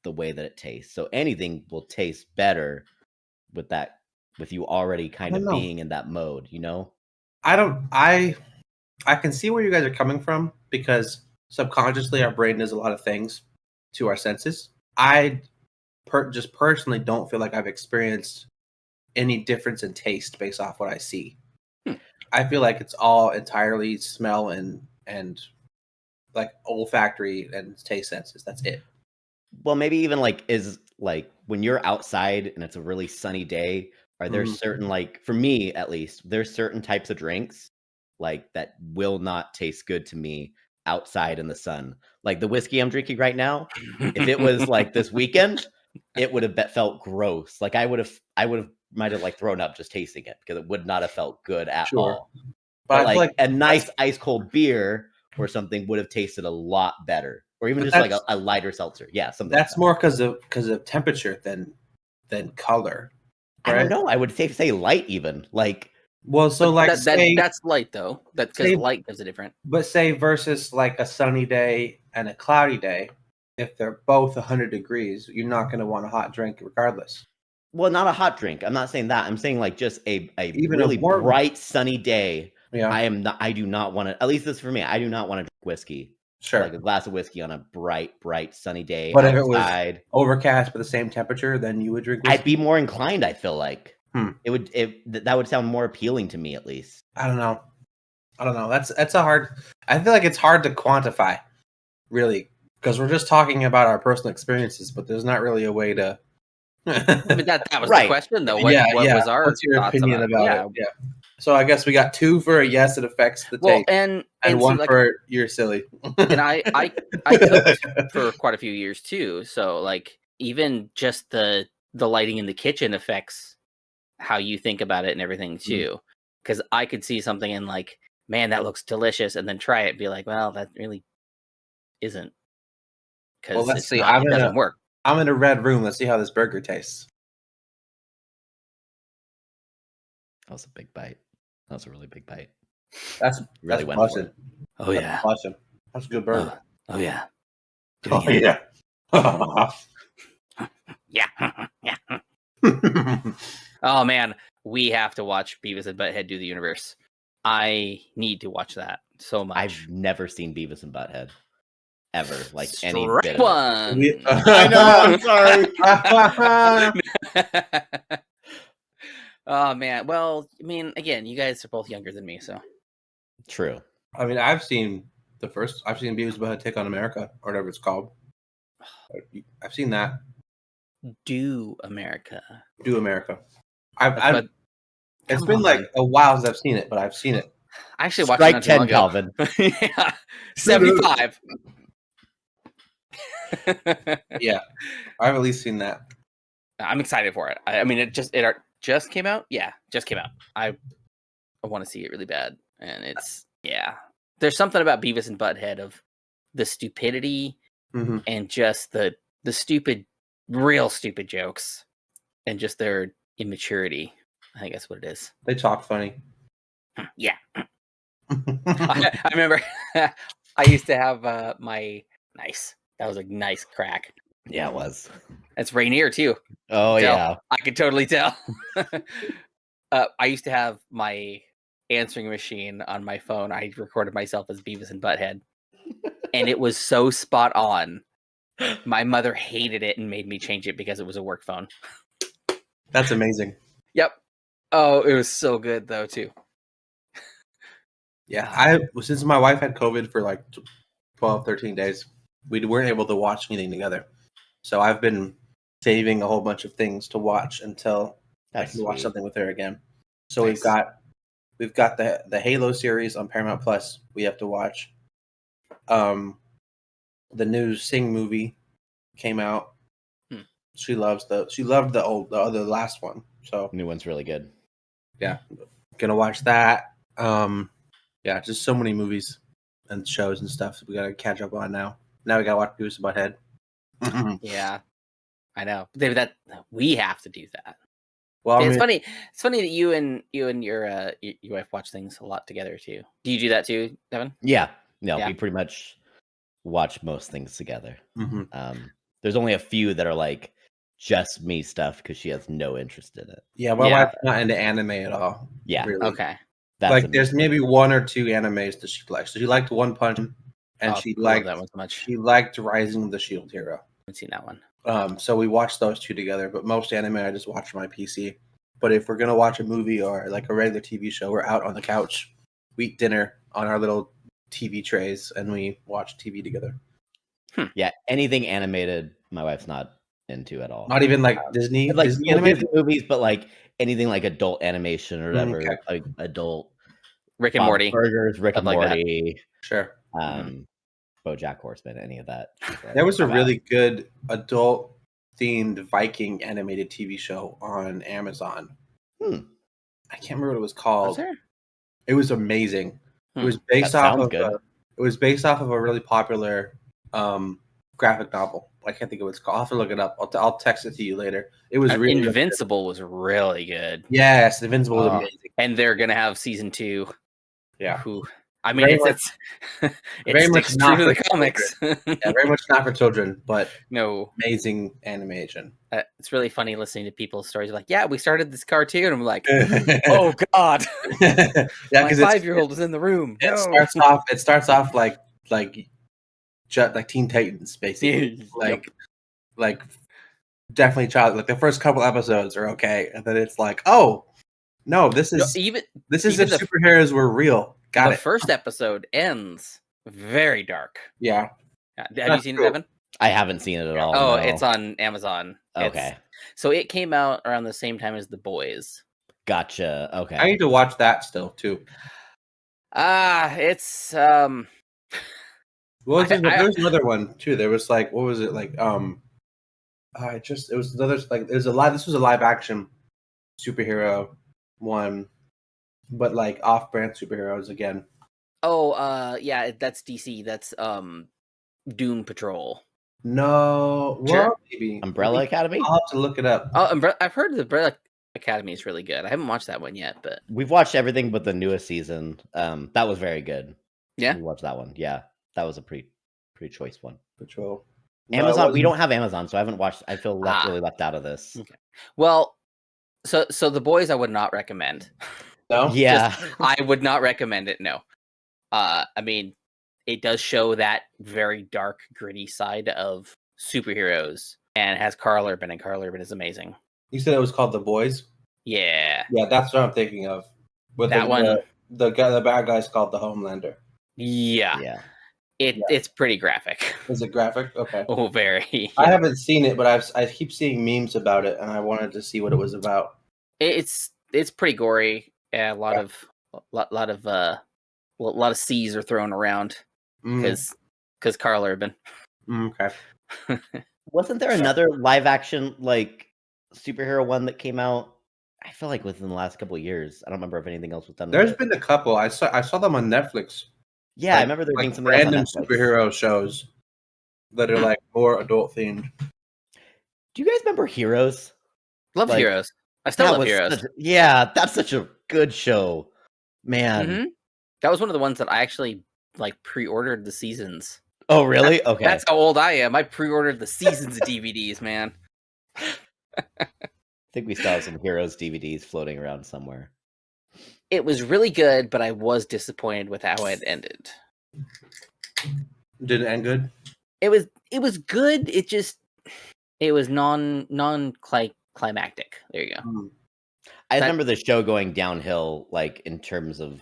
the way that it tastes. So anything will taste better with you already kind of being in that mode, I can see where you guys are coming from because subconsciously our brain does a lot of things to our senses. I just personally don't feel like I've experienced any difference in taste based off what I see. I feel like it's all entirely smell and like olfactory and taste senses. That's it. Well, maybe even is when you're outside and it's a really sunny day, are there certain, like, for me at least, there's certain types of drinks like that will not taste good to me outside in the sun. Like the whiskey I'm drinking right now, if it was like this weekend, it would have felt gross. Like I might have like thrown up just tasting it because it would not have felt good at all. But like a nice ice cold beer or something would have tasted a lot better. Or even just like a lighter seltzer. Yeah, something. That's more because of temperature than color. Right? I don't know. I would say light even. Like, well, so like that's light though. That's because light gives it different. But say versus like a sunny day and a cloudy day, if they're both 100 degrees, you're not going to want a hot drink regardless. Well, not a hot drink. I'm not saying that. I'm saying like just a really bright sunny day. Yeah. I do not want to. At least this is for me. I do not want to drink whiskey. Sure. Like a glass of whiskey on a bright sunny day. But outside. If it was overcast but the same temperature, then you would drink whiskey? I'd be more inclined, I feel like. That would sound more appealing to me at least. I don't know. That's a hard. I feel like it's hard to quantify, really, because we're just talking about our personal experiences, but there's not really a way to. I mean, that was the question, though. What was our What's your opinion about it? Yeah. So I guess we got 2 for a yes, it affects the taste, and 1 for you're silly. And I cooked for quite a few years too, so like even just the lighting in the kitchen affects how you think about it and everything too. Because I could see something and like, man, that looks delicious, and then try it and be like, well, that really isn't. Well, let's see. It doesn't work. I'm in a red room. Let's see how this burger tastes. That was a big bite. That was a really big bite. That's really went for it. Oh yeah, awesome. That's a good burger. Oh yeah. Oh yeah. Yeah. Oh man, we have to watch Beavis and Butthead Do the Universe. I need to watch that so much. I've never seen Beavis and Butthead ever, like any bit one. I know. I'm sorry. Oh man. Well, I mean, again, you guys are both younger than me, so true. I mean, I've seen Beavis and Butthead Take on America, or whatever it's called. I've seen that. Do America. Do America. It's Come been like on. a while since I've seen it, but I've seen it. I actually watched it not too long Strike 10, ago. Calvin. Yeah. 75. Yeah, I've at least seen that. I'm excited for it. I mean, it just came out. Yeah, just came out. I want to see it really bad, and it's There's something about Beavis and Butthead of the stupidity and just the stupid, real stupid jokes, and just their immaturity. I think that's what it is. They talk funny. Yeah. I remember I used to have my nice. That was a nice crack. Yeah, it was. It's Rainier too. Oh, yeah. I could totally tell. I used to have my answering machine on my phone. I recorded myself as Beavis and Butthead, and it was so spot on. My mother hated it and made me change it because it was a work phone. That's amazing. Yep. Oh, it was so good though too. Yeah, since my wife had COVID for like 12, 13 days, we weren't able to watch anything together. So I've been saving a whole bunch of things to watch until I can watch something with her again. So nice. we've got the Halo series on Paramount Plus. We have to watch. The new Sing movie came out. She loved the last one. So new one's really good. Yeah, gonna watch that. Yeah, just so many movies and shows and stuff we gotta catch up on now. Now we gotta watch Beavis and Butthead. Yeah, I know. That we have to do that. Well, it's funny. It's funny that you and your wife watch things a lot together too. Do you do that too, Devin? Yeah. No, we pretty much watch most things together. There's only a few that are like just me stuff because she has no interest in it. Yeah, my wife's not into anime at all. Yeah. Really. Okay. Like there's maybe one or two animes that she likes. So she liked One Punch, and she liked that one so much. She liked Rising of the Shield Hero. I haven't seen that one. So we watched those two together. But most anime I just watch on my PC. But if we're gonna watch a movie or like a regular TV show, we're out on the couch, we eat dinner on our little TV trays, and we watch TV together. Yeah, anything animated, my wife's not into at all. Not even like Disney, like Disney animated movies, but like anything like adult animation or whatever, like adult Rick and Morty, Burgers, Rick and Morty, sure, BoJack Horseman, any of that. There was a really good adult themed Viking animated TV show on Amazon. I can't remember what it was called. Was there? It was amazing. It was based off of a really popular graphic novel. I can't think of what it's called. I'll have to look it up. I'll text it to you later. It was really Invincible was really good. Yes, Invincible was amazing. And they're gonna have season 2. Yeah. I mean, it's very much true to the comics. Yeah, very much not for children, but no, amazing animation. It's really funny listening to people's stories. Like, yeah, we started this cartoon, and I'm like, oh god, yeah, my 5-year-old was in the room. It starts off like Teen Titans, basically. like definitely child. Like the first couple episodes are okay, and then it's like, oh no, this is if superheroes were real. Got it. The first episode ends very dark. Yeah. Have you seen it, Evan? I haven't seen it at all. Oh, no. It's on Amazon. Okay. So it came out around the same time as The Boys. Gotcha. Okay. I need to watch that still too. It's Well, there's another one too. There was like, what was it like? This was a live action superhero one, but like off-brand superheroes again. Oh, yeah, that's DC. That's Doom Patrol. No, well, maybe Umbrella Academy. I'll have to look it up. Oh, I've heard the Umbrella Academy is really good. I haven't watched that one yet, but we've watched everything but the newest season. That was very good. Yeah, we watched that one. Yeah, that was a pretty choice one. Patrol. Amazon. We don't have Amazon, so I haven't watched. I feel really left out of this. Okay. Well, so The Boys I would not recommend. No. Yeah, I would not recommend it. No. I mean, it does show that very dark, gritty side of superheroes, and it has Carl Urban, and Carl Urban is amazing. You said it was called The Boys? Yeah. Yeah, that's what I'm thinking of. With that one, the bad guy's called the Homelander. Yeah. Yeah. It's pretty graphic. Is it graphic? Okay. Oh, very. Yeah. I haven't seen it, but I keep seeing memes about it, and I wanted to see what it was about. It's pretty gory. Yeah, a lot of C's are thrown around because Carl Urban. Okay. Wasn't there another live action like superhero one that came out? I feel like within the last couple of years. I don't remember if anything else was done. There's been a couple. I saw them on Netflix. Yeah, I remember there being something else on Netflix. Random superhero shows that are like more adult themed. Do you guys remember Heroes? Love Heroes. I still love Heroes. That's such a good show, man. Mm-hmm. That was one of the ones that I actually like pre-ordered the seasons. Oh, really? Okay. That's how old I am. I pre-ordered the seasons of DVDs, man. I think we still have some Heroes DVDs floating around somewhere. It was really good, but I was disappointed with how it ended. Did it end good? It was good. It was non-climactic. There you go. I remember the show going downhill, like in terms of,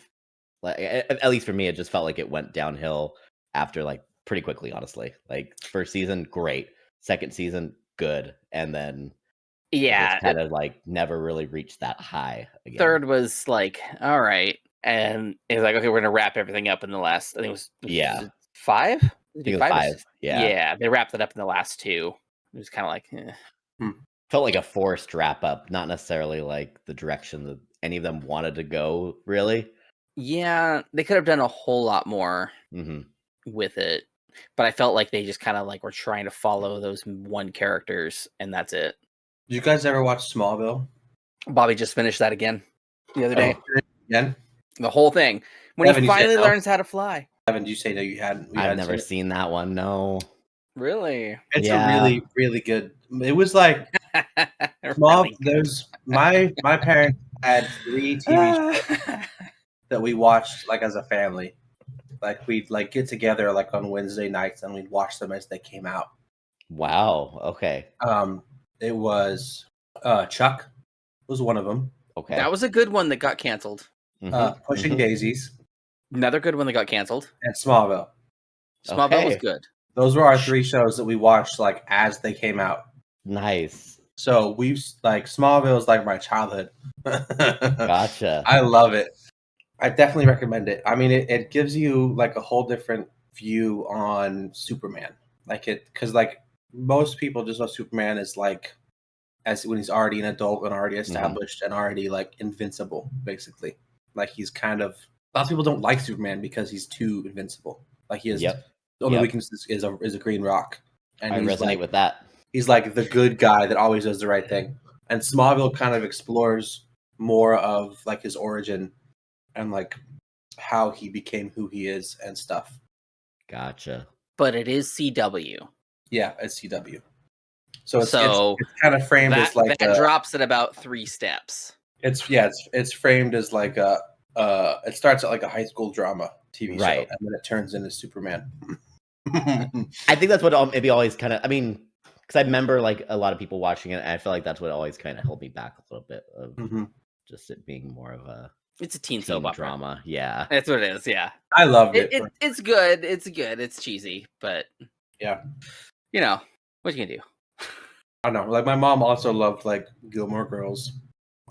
like, at least for me, it just felt like it went downhill after like pretty quickly. Honestly, like first season, great. Second season, good, and then kind of like never really reached that high again. Third was like, all right, and it's like, okay, we're gonna wrap everything up in the last. I think it was 5. I think it was 5. Yeah, they wrapped it up in the last 2. It was kind of like, felt like a forced wrap up, not necessarily like the direction that any of them wanted to go. Really, yeah, they could have done a whole lot more with it, but I felt like they just kind of like were trying to follow those one characters, and that's it. Did you guys ever watch Smallville? Bobby just finished that again the other day. Again? The whole thing. When he finally learns how to fly. Evan, did you say that you hadn't? I've never seen that one. No. Really? It's a really, really good. It was like small. There's my parents had 3 TV shows that we watched like as a family. Like we'd like get together like on Wednesday nights and we'd watch them as they came out. Wow. Okay. It was Chuck was one of them. Okay. That was a good one that got canceled. Pushing Daisies. Another good one that got canceled. And Smallville. Smallville was good. Those were our 3 shows that we watched like as they came out. Nice. So we've like Smallville is like my childhood. Gotcha. I love it. I definitely recommend it. I mean, it gives you like a whole different view on Superman. Like because like most people just know Superman is like as when he's already an adult and already established and already like invincible, basically. Like he's kind of a lot of people don't like Superman because he's too invincible. Like he is the only weakness is a green rock. And I resonate with that. He's like the good guy that always does the right thing. And Smallville kind of explores more of like his origin and like how he became who he is and stuff. Gotcha. But it is CW. Yeah, it's CW. So it's kind of framed as like that drops at about 3 steps. It's framed as like it starts at like a high school drama TV show and then it turns into Superman. I think that's what maybe always kind of, I mean, because I remember like a lot of people watching it and I feel like that's what always kind of held me back a little bit of just it being more of a it's a teen soap opera drama. Yeah, that's what it is. Yeah, I loved it. It's good. It's good. It's cheesy, but yeah, you know what you can do. I know. Like my mom also loved like Gilmore Girls.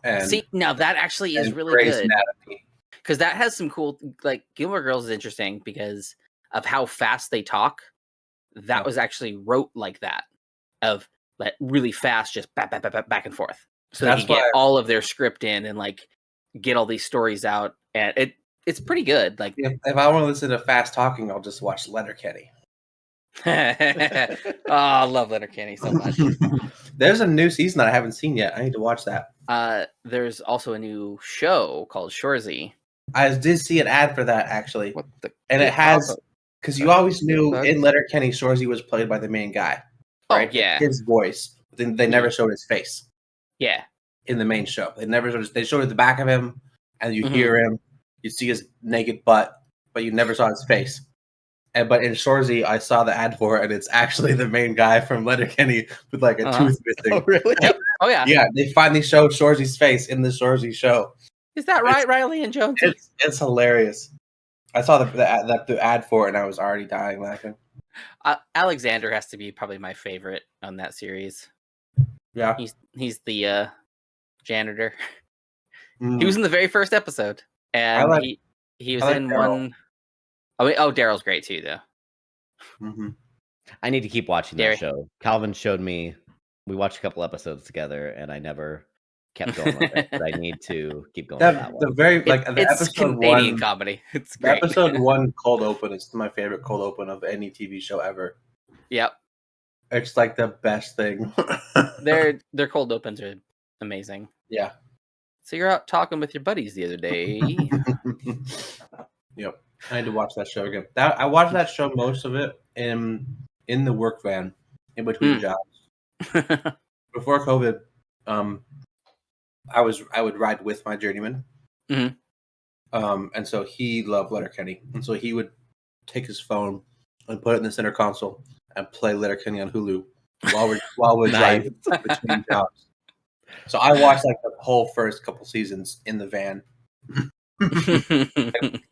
And see, now that actually is really Grey's good Anatomy. Because that has some cool like Gilmore Girls is interesting because of how fast they talk. That was actually wrote like that of like really fast, just back and forth. So they can get all of their script in and like get all these stories out, and it's pretty good. Like if I want to listen to fast talking, I'll just watch Letterkenny. Oh, I love Letterkenny so much. There's a new season that I haven't seen yet. I need to watch that. There's also a new show called Shoresy. I did see an ad for that actually, and it has because you always knew in Letterkenny Shoresy was played by the main guy, right? Oh, yeah, his voice. But then they never showed his face. Yeah, in the main show, they showed the back of him, and you hear him, you see his naked butt, but you never saw his face. But in Shoresy, I saw the ad for it, and it's actually the main guy from Letterkenny with like a tooth missing. Oh, really? Yep. Oh, yeah. Yeah, they finally showed Shoresy's face in the Shoresy show. Is that right, Riley and Jones? It's hilarious. I saw the ad for it, and I was already dying laughing. Alexander has to be probably my favorite on that series. Yeah, he's the janitor. He was in the very first episode, and he was in Daryl. one. Oh, Daryl's great too, though. Mm-hmm. I need to keep watching that show. Calvin showed me. We watched a couple episodes together, and I never kept going with it. But I need to keep going with that one. It's episode Canadian 1 comedy. It's great. The episode 1 cold open is my favorite cold open of any TV show ever. Yep. It's like the best thing. Their cold opens are amazing. Yeah. So you're out talking with your buddies the other day. Yep. I need to watch that show again. I watched that show, most of it in the work van in between jobs. Before COVID, I would ride with my journeyman. Mm-hmm. And so he loved Letterkenny, and so he would take his phone and put it in the center console and play Letterkenny on Hulu while we're driving between jobs. So I watched like the whole first couple seasons in the van,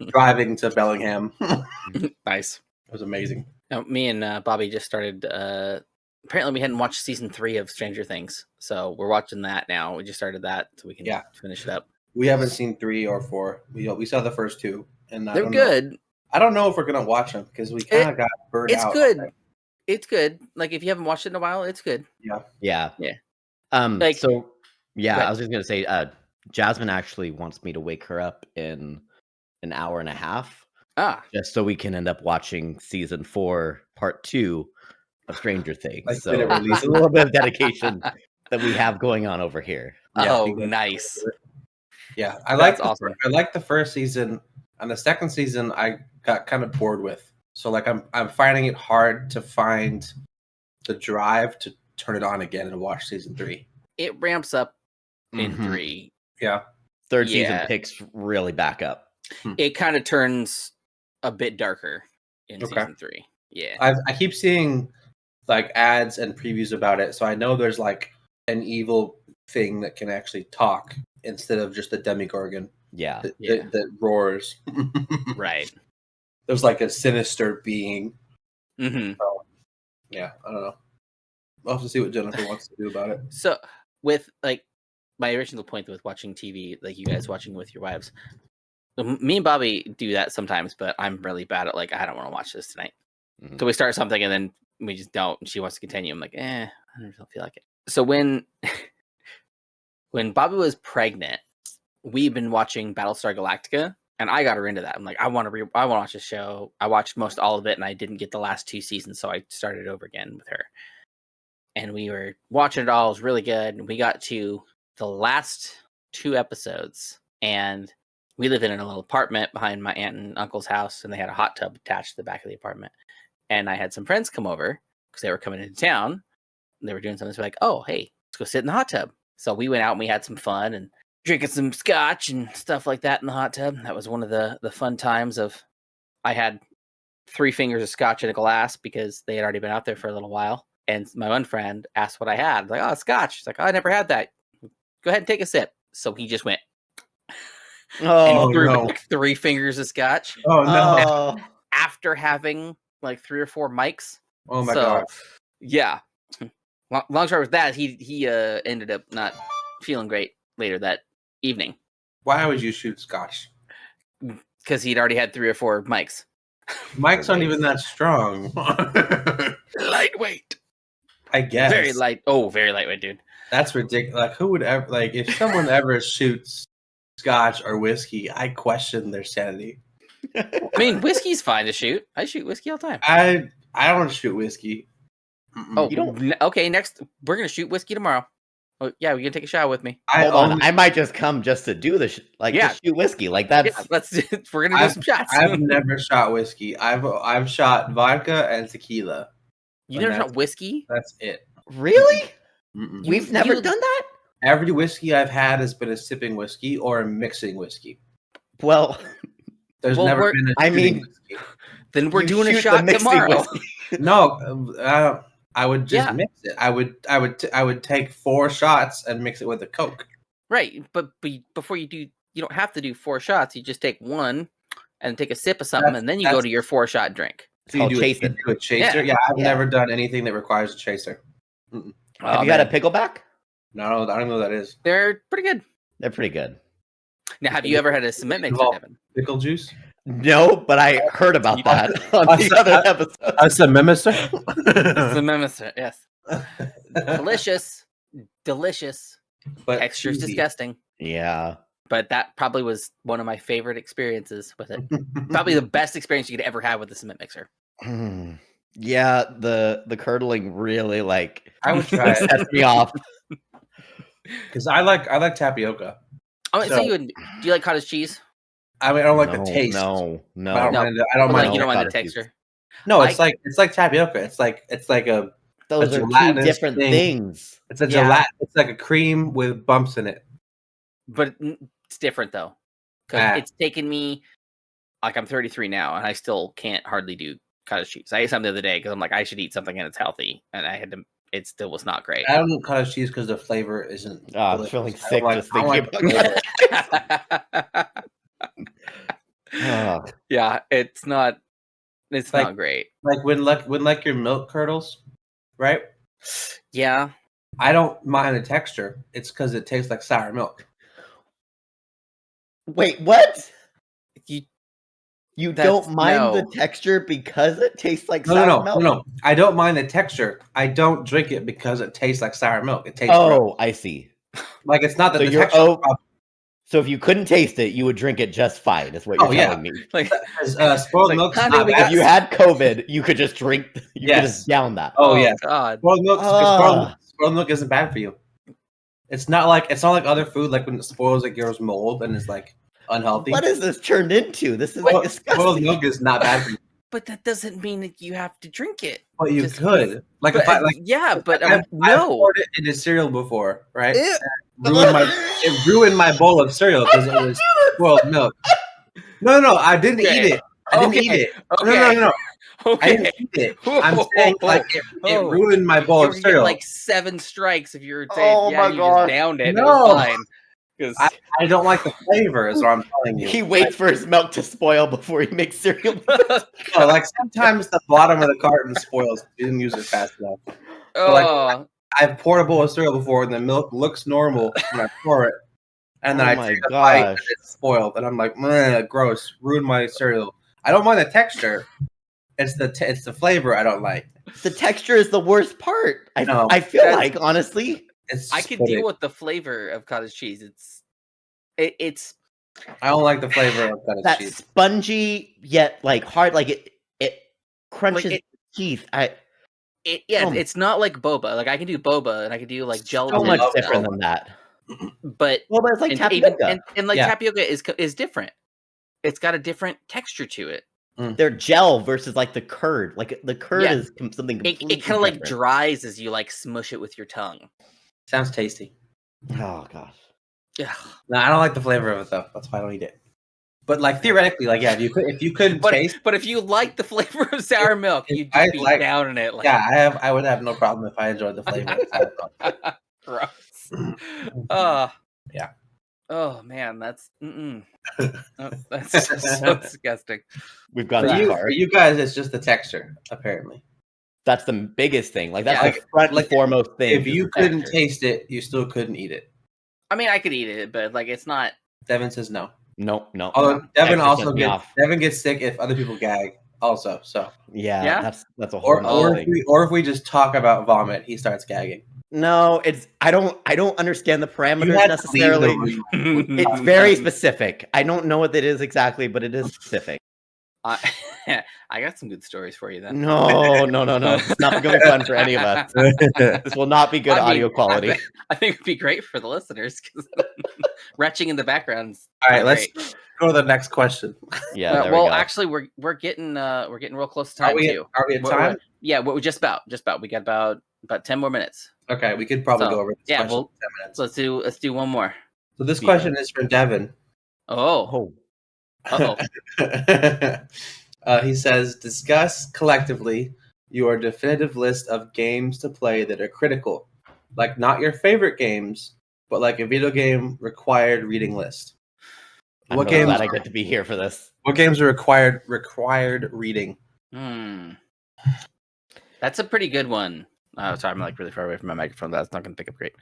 driving to Bellingham. Nice. It was amazing. Now, me and Bobby just started. Apparently, we hadn't watched season 3 of Stranger Things, so we're watching that now. We just started that, so we can finish it up. We haven't seen 3 or 4. We saw the first 2, and they're good. I don't know if we're gonna watch them because we kind of got burned out. It's good. It's good. Like if you haven't watched it in a while, it's good. Yeah. I was just gonna say, Jasmine actually wants me to wake her up in an hour and a half. Just so we can end up watching season 4, part 2 of Stranger Things. So at least a little bit of dedication that we have going on over here. Nice. Yeah, I like the first season, and the second season I got kind of bored with. So like I'm finding it hard to find the drive to turn it on again and watch season 3. It ramps up in 3. Yeah. Third season picks really back up. It kind of turns a bit darker in season 3. Yeah. I keep seeing like ads and previews about it, so I know there's like an evil thing that can actually talk instead of just a demigorgon. That roars. Right. There's like a sinister being. Mm-hmm. So, yeah, I don't know. I'll have to see what Jennifer wants to do about it. So with like my original point with watching TV, like you guys watching with your wives, me and Bobby do that sometimes, but I'm really bad at like, I don't want to watch this tonight. Mm-hmm. So we start something and then we just don't, and she wants to continue. I'm like, I don't feel like it. So when Bobby was pregnant, we've been watching Battlestar Galactica, and I got her into that. I'm like, I want to watch this show. I watched all of it, and I didn't get the last 2 seasons, so I started over again with her. And we were watching it all. It was really good. And we got to the last 2 episodes, and we live in a little apartment behind my aunt and uncle's house, and they had a hot tub attached to the back of the apartment. And I had some friends come over because they were coming into town. And they were doing something. So like, oh, hey, let's go sit in the hot tub. So we went out and we had some fun and drinking some scotch and stuff like that in the hot tub. That was one of the fun times of, I had 3 fingers of scotch in a glass because they had already been out there for a little while. And my one friend asked what I had. Like, oh, scotch. She's like, oh, I never had that. Go ahead and take a sip. So he just went. And threw like 3 fingers of scotch. Oh, no. After having like 3 or 4 mics. Oh, my God. Yeah. Long story with that, he ended up not feeling great later that evening. Why would you shoot scotch? Because he'd already had 3 or 4 mics. Mics aren't even that strong. Lightweight. I guess. Very lightweight, dude. That's ridiculous. Like, who would ever, like, if someone ever shoots scotch or whiskey, I question their sanity. I mean, whiskey's fine to shoot. I shoot whiskey all the time. I don't shoot whiskey. Mm-mm. Oh, you don't? Okay, next, we're going to shoot whiskey tomorrow. Oh, yeah, we're going to take a shower with me. Hold on. I might just come just to do this, just shoot whiskey. Like, that's... Yeah, we're going to do some shots. I've never shot whiskey. I've shot vodka and tequila. You never shot whiskey? That's it. Really? We've never done that? Every whiskey I've had has been a sipping whiskey or a mixing whiskey. Well, there's never been a whiskey. Then we're doing a shot tomorrow. No, I would just mix it. I would take 4 shots and mix it with a Coke. Right, but before you do, you don't have to do 4 shots. You just take 1, and take a sip of something, and then you go to your 4-shot drink. It's called chasing. You do a chaser? Yeah, I've never done anything that requires a chaser. Have you had a pickleback? No, I don't know what that is. They're pretty good. They're pretty good. Now, have you ever had a cement mixer, Devin? Pickle juice? No, but I heard about that on the other episode. A cement mixer? Cement mixer, yes. Delicious. But texture's disgusting. Yeah. But that probably was one of my favorite experiences with it. Probably the best experience you could ever have with the cement mixer. Yeah, the curdling really I would try it. Sets me off. Because I like tapioca. Oh, so do you like cottage cheese? I mean, I don't like the taste. No. I don't mind. You don't mind the texture. No, it's like tapioca. It's like those are two different things. It's a gelatin. It's like a cream with bumps in it. But it's different though, because it's taken me I'm 33 now, and I still can't hardly do cottage cheese. I ate some the other day because I'm like, I should eat something and it's healthy, and I had to. It still was not great. I don't eat cottage cheese because the flavor isn't. I'm feeling sick just thinking about that. Yeah, it's not. It's not great. Like when your milk curdles, right? Yeah. I don't mind the texture. It's because it tastes like sour milk. Wait, what? You don't mind the texture because it tastes like sour milk? No. I don't mind the texture. I don't drink it because it tastes like sour milk. It tastes gross. I see. Like it's not that the texture. So if you couldn't taste it, you would drink it just fine. Is what you're telling me. Spoiled milk. If you had COVID, you could just drink. You could just down that. Oh yeah. God. Spoiled milk isn't bad for you. It's not like other food, like when it spoils, it gives mold and is like unhealthy. What is this turned into? This is disgusting. Spoiled milk is not bad for you. But that doesn't mean that you have to drink it. But you could. I've poured it into cereal before, right? It ruined my bowl of cereal because it was spoiled milk. No, I didn't eat it. I didn't eat it. No. Okay. I didn't eat it. I'm saying it ruined my bowl of cereal. Like 7 strikes if you were saying, you just downed it. No. It was fine. I don't like the flavor, is what I'm telling you. He waits for his milk to spoil before he makes cereal. No, like sometimes the bottom of the carton spoils. You didn't use it fast enough. So I've poured a bowl of cereal before, and the milk looks normal when I pour it, and then I take a bite and it's spoiled, and I'm like, gross, ruined my cereal. I don't mind the texture. It's the flavor I don't like. The texture is the worst part. I feel like, honestly. I can deal with the flavor of cottage cheese. It's. I don't like the flavor of cottage cheese. That spongy yet hard, it crunches teeth. It's not like boba. Like I can do boba and I can do gelatin. So much different than that. But boba is like tapioca, and tapioca is different. It's got a different texture to it. They're gel versus the curd. The curd is something. It kind of dries as you smush it with your tongue. Sounds tasty. Oh gosh. Yeah. No, I don't like the flavor of it though. That's why I don't eat it. But theoretically, if you couldn't taste. But if you like the flavor of sour milk, you'd just be down in it. I would have no problem if I enjoyed the flavor of sour milk. Gross. Yeah. Oh man, that's so disgusting. We've got that far. For you guys, it's just the texture, apparently. That's the biggest thing. That's the front and foremost thing. If you couldn't taste it, you still couldn't eat it. I mean, I could eat it, but it's not. Devin says no. No. Although Devin gets sick if other people gag. Also, so that's a whole thing. Or if we just talk about vomit, he starts gagging. No, I don't understand the parameters necessarily. It's very specific. I don't know what it is exactly, but it is specific. I got some good stories for you then. No. It's not going to be fun for any of us. This will not be good audio quality. I think it'd be great for the listeners because retching in the background. All right, let's go to the next question. Yeah. Actually, we're getting real close to time too. Are we at time? We're just about. We got about 10 more minutes. Okay, we could probably go over this question in 10 minutes. Let's do one more. So this question is from Devin. Oh. He says, discuss collectively your definitive list of games to play that are critical. Like not your favorite games, but like a video game required reading list. What games? Glad I get to be here for this. What games are required reading? That's a pretty good one. Sorry, I'm like really far away from my microphone. That's not going to pick up great.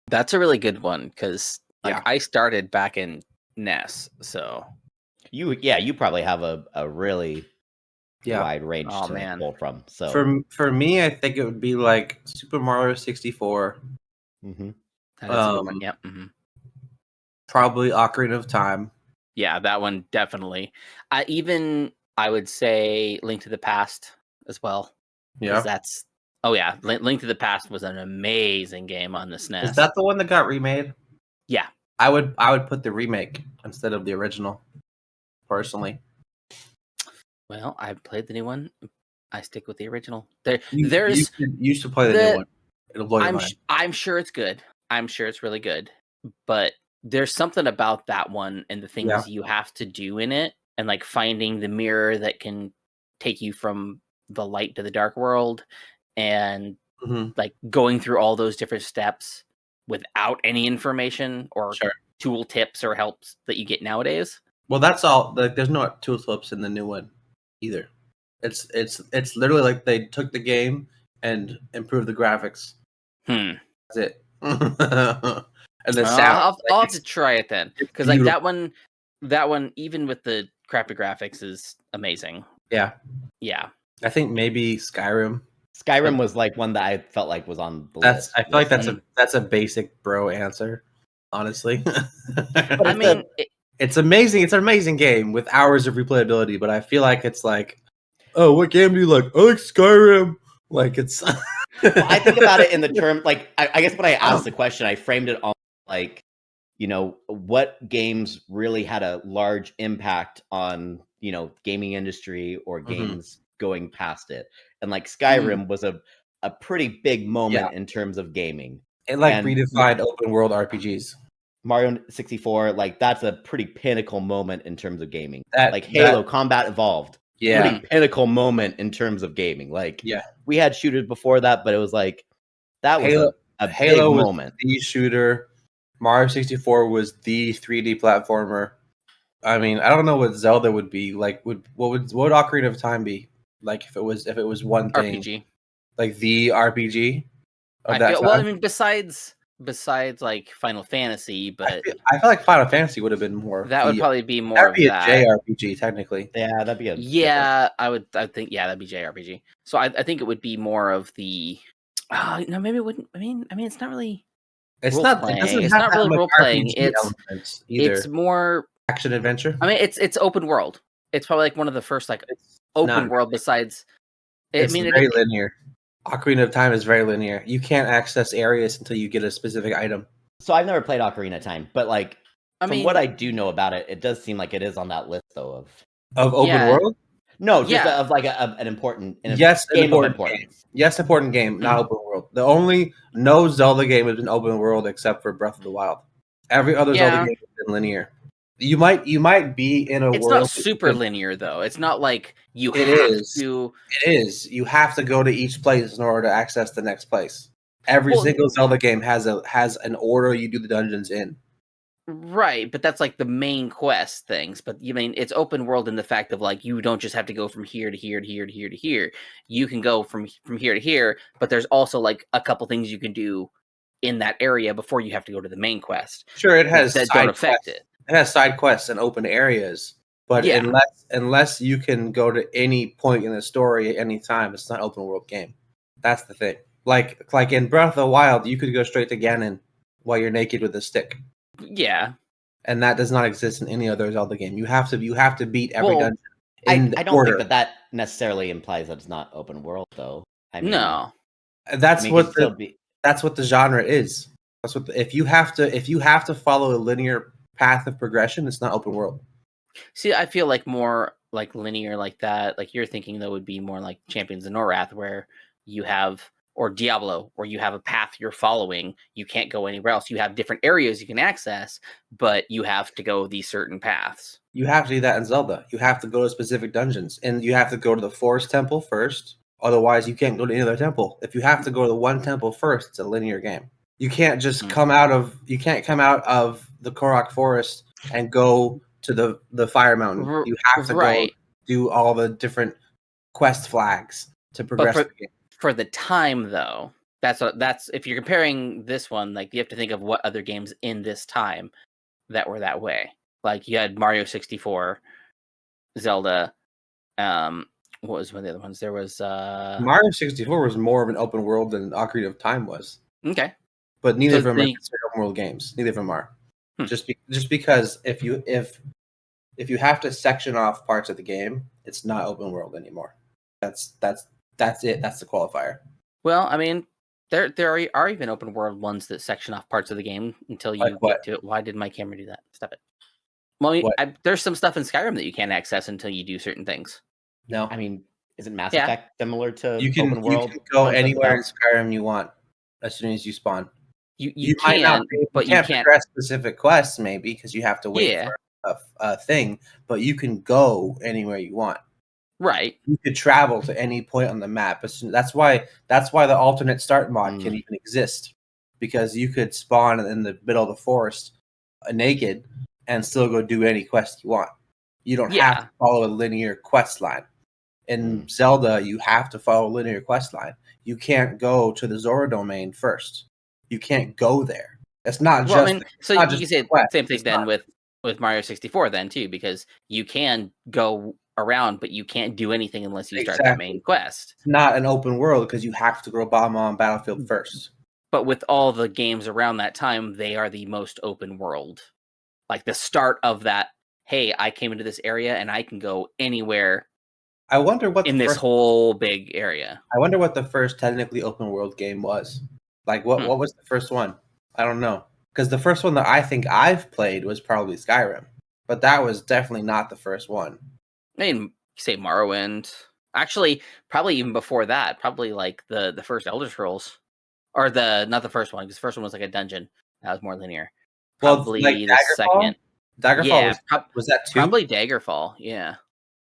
That's a really good one because I started back in NES, so you probably have a really wide range to pull from. So for me, I think it would be like Super Mario 64. Mm-hmm. That is a good one. Yep. Mm-hmm. Probably Ocarina of Time. Yeah, that one definitely. I would say Link to the Past as well. Yeah, that's Link to the Past was an amazing game on the SNES. Is that the one that got remade? Yeah, I would put the remake instead of the original, personally. Well, I've played the new one. I stick with the original. You used to play the new one. It'll blow your mind. I'm sure it's good. I'm sure it's really good. But there's something about that one and the things you have to do in it, and like finding the mirror that can take you from the light to the dark world, and like going through all those different steps without any information or tool tips or helps that you get nowadays. Well, that's all. Like, there's no tool tips in the new one either. It's literally like they took the game and improved the graphics. That's it. And the sound. I'll have to try it then, because like that one, even with the crappy graphics, is amazing. Yeah. I think maybe Skyrim. Skyrim was like one that I felt like was on the list. I feel like that's a basic bro answer, honestly. But I mean, it's amazing. It's an amazing game with hours of replayability. But I feel like it's like, oh, what game do you like? I like Skyrim. Like it's. Well, I think about it in the term, like I guess when I asked the question, I framed it on like, what games really had a large impact on gaming industry or games going past it, and like Skyrim was a pretty big moment in terms of gaming. It redefined open world RPGs. Mario 64, like that's a pretty pinnacle moment in terms of gaming. Halo Combat Evolved. Pretty pinnacle moment in terms of gaming. We had shooters before that, but it was like that was a Halo big moment. The shooter. Mario 64 was the 3D platformer. I mean, I don't know what Zelda would be like. What would Ocarina of Time be like if it was one thing? RPG, like the RPG. I mean, besides like Final Fantasy, but I feel like Final Fantasy would have been more. That would probably be more. That'd be a JRPG technically. Yeah, that'd be a. Yeah, I think that'd be JRPG. So I think it would be more of the. No, maybe it wouldn't. I mean, it's not really. It's not really role playing. It's more action adventure. I mean, it's open world. It's probably like one of the first open world besides. It's very linear. Ocarina of Time is very linear. You can't access areas until you get a specific item. So I've never played Ocarina of Time, but from what I do know about it, it does seem like it is on that list though of open world. No, just of like an important game. Yes, important game, not open world. The only no Zelda game has been open world except for Breath of the Wild. Every other Zelda game has been linear. You might be in a world. It's not super linear though. It's not like you have to. It is. You have to go to each place in order to access the next place. Every single Zelda game has an order you do the dungeons in. Right, but that's like the main quest things. But you mean it's open world in the fact of like you don't just have to go from here to here to here to here to here. You can go from here to here, but there's also like a couple things you can do in that area before you have to go to the main quest. Sure, it has that don't affect it. It has side quests and open areas, but unless you can go to any point in the story at any time, it's not an open world game. That's the thing. Like in Breath of the Wild, you could go straight to Ganon while you're naked with a stick. Yeah, and that does not exist in any other Zelda game. You have to beat every dungeon. I don't think that necessarily implies that it's not open world, though. I mean, no, that's what the genre is. That's what if you have to follow a linear path of progression, it's not open world. See, I feel like more like linear like that. Like you're thinking, though, would be more like Champions of Norath, where you have. Or Diablo, where you have a path you're following. You can't go anywhere else. You have different areas you can access, but you have to go these certain paths. You have to do that in Zelda. You have to go to specific dungeons, and you have to go to the Forest Temple first. Otherwise, you can't go to any other temple. If you have to go to the one temple first, it's a linear game. You can't just come out of the Korok Forest and go to the Fire Mountain. You have to go do all the different quest flags to progress the game. For the time, though, that's if you're comparing this one, like you have to think of what other games in this time that were that way. Like you had Mario 64, Zelda. What was one of the other ones? There was Mario 64 was more of an open world than Ocarina of Time was. Okay, but neither of them are considered open world games. Neither of them are. Just because if you have to section off parts of the game, it's not open world anymore. That's it. That's the qualifier. Well, I mean, there are even open world ones that section off parts of the game until you get to it. Why did my camera do that? Stop it. Well, there's some stuff in Skyrim that you can't access until you do certain things. No, I mean, isn't Mass Effect similar to open world? You can go anywhere in Skyrim you want as soon as you spawn. You might not, but you can't progress specific quests, maybe because you have to wait for a thing. But you can go anywhere you want. Right. You could travel to any point on the map. That's why the alternate start mod can even exist, because you could spawn in the middle of the forest naked and still go do any quest you want. You don't have to follow a linear quest line. In Zelda, you have to follow a linear quest line. You can't go to the Zora domain first. You can't go there. It's not just. I mean, so you can say the same thing then with Mario 64 then too, because you can go around, but you can't do anything unless you start that main quest. It's not an open world because you have to go bomb on Battlefield first. But with all the games around that time, they are the most open world. Like the start of that, hey, I came into this area and I can go anywhere. I wonder what in this whole big area. I wonder what the first technically open world game was. Like what was the first one? I don't know. Because the first one that I think I've played was probably Skyrim. But that was definitely not the first one. I mean, say Morrowind. Actually, probably even before that. Probably like the first Elder Scrolls. Or not the first one, because the first one was like a dungeon. That was more linear. Probably like the second. Daggerfall was that 2? Probably Daggerfall, yeah.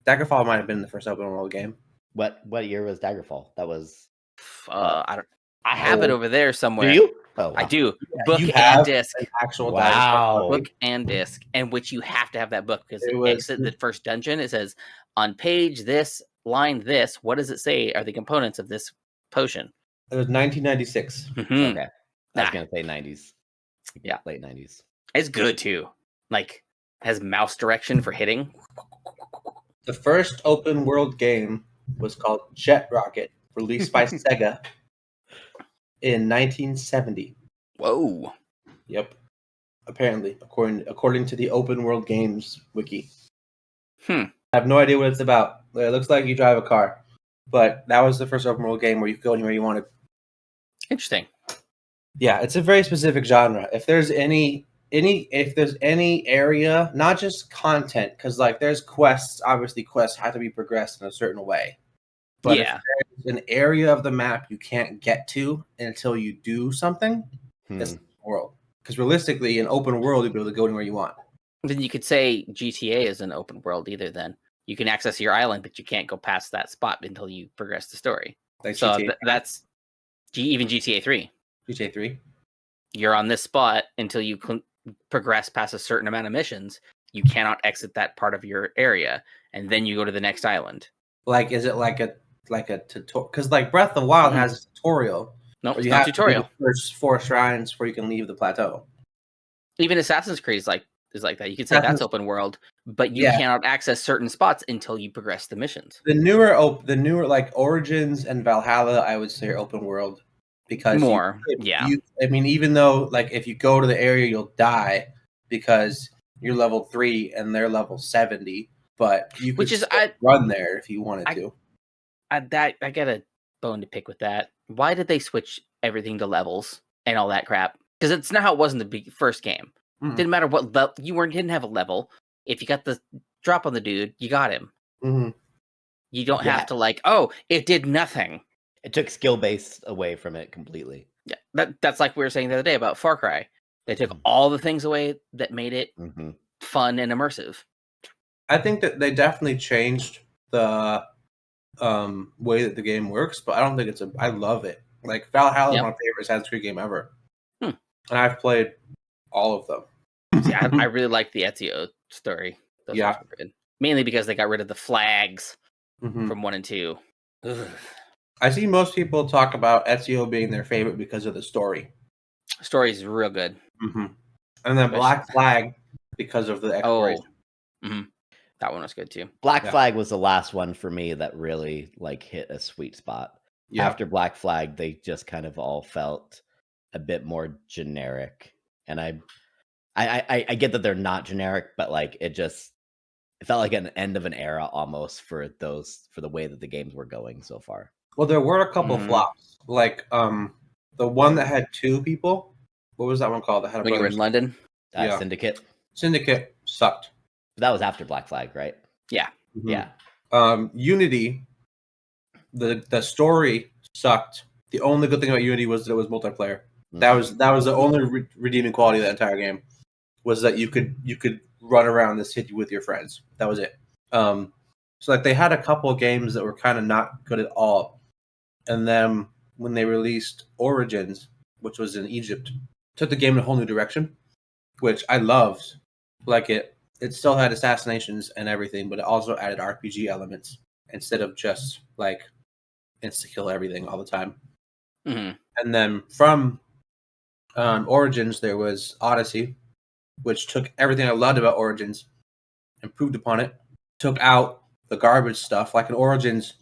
Daggerfall might have been the first open world game. What year was Daggerfall? That was I have it over there somewhere. Do you? Oh, wow. I do. Yeah, book and disc. An actual book and disc, and which you have to have that book because exit the first dungeon. It says on page this, line this. What does it say are the components of this potion? It was 1996. Mm-hmm. Okay, I was gonna say 90s. Yeah, late 90s. It's good too. Like has mouse direction for hitting. The first open world game was called Jet Rocket, released by Sega in 1970. Whoa. Yep. Apparently, according to the Open World Games wiki. I have no idea what it's about. It looks like you drive a car, but that was the first open world game where you could go anywhere you wanted. Interesting. Yeah, it's a very specific genre. If there's any area, not just content, because like there's quests. Obviously, quests have to be progressed in a certain way. But if there's an area of the map you can't get to until you do something, it's the world. Because realistically, in open world, you'll be able to go anywhere you want. Then you could say GTA is an open world either. Then you can access your island, but you can't go past that spot until you progress the story. Like so that's even GTA 3. GTA 3. You're on this spot until you progress past a certain amount of missions. You cannot exit that part of your area, and then you go to the next island. Like, is it like a tutorial? Because like Breath of the Wild has a tutorial. No, it's not a tutorial. The first 4 shrines before you can leave the plateau. Even Assassin's Creed is like that. You could say that's open world, but you cannot access certain spots until you progress the missions. The newer like Origins and Valhalla, I would say are open world because I mean, even though like if you go to the area, you'll die because you're level 3 and they're level 70, but you could run there if you wanted to. I got a bone to pick with that. Why did they switch everything to levels and all that crap? Because it's not how it was in the first game. Didn't matter what level didn't have a level. If you got the drop on the dude, you got him. You don't have to it did nothing. It took skill based away from it completely. Yeah, that's like we were saying the other day about Far Cry. They took all the things away that made it fun and immersive. I think that they definitely changed the way that the game works, but I don't think I love it. Like Valhalla is my favorite Assassin's Creed game ever. And I've played all of them. See, I really like the Ezio story. Those ones were good. Mainly because they got rid of the flags Mm-hmm. from 1 and 2. Ugh. I see most people talk about Ezio being their favorite because of the story. Story's real good. Mm-hmm. And then Black Flag because of the exploration. That one was good too. Black Flag was the last one for me that really like hit a sweet spot. Yeah. After Black Flag, they just kind of all felt a bit more generic. And I get that they're not generic, but like it felt like an end of an era almost for the way that the games were going so far. Well, there were a couple flops, like the one that had 2 people. What was that one called? That had when you were in London? Syndicate. Syndicate sucked. That was after Black Flag, right? Yeah. Mm-hmm. Yeah. Unity, the story sucked. The only good thing about Unity was that it was multiplayer. Mm-hmm. That was the only redeeming quality of the entire game, was that you could run around the city with your friends. That was it. So like they had a couple of games that were kind of not good at all, and then when they released Origins, which was in Egypt, took the game in a whole new direction, which I loved. Like it still had assassinations and everything, but it also added RPG elements instead of just like insta-kill everything all the time. Mm-hmm. And then from Origins, there was Odyssey, which took everything I loved about Origins, improved upon it, took out the garbage stuff. Like in Origins,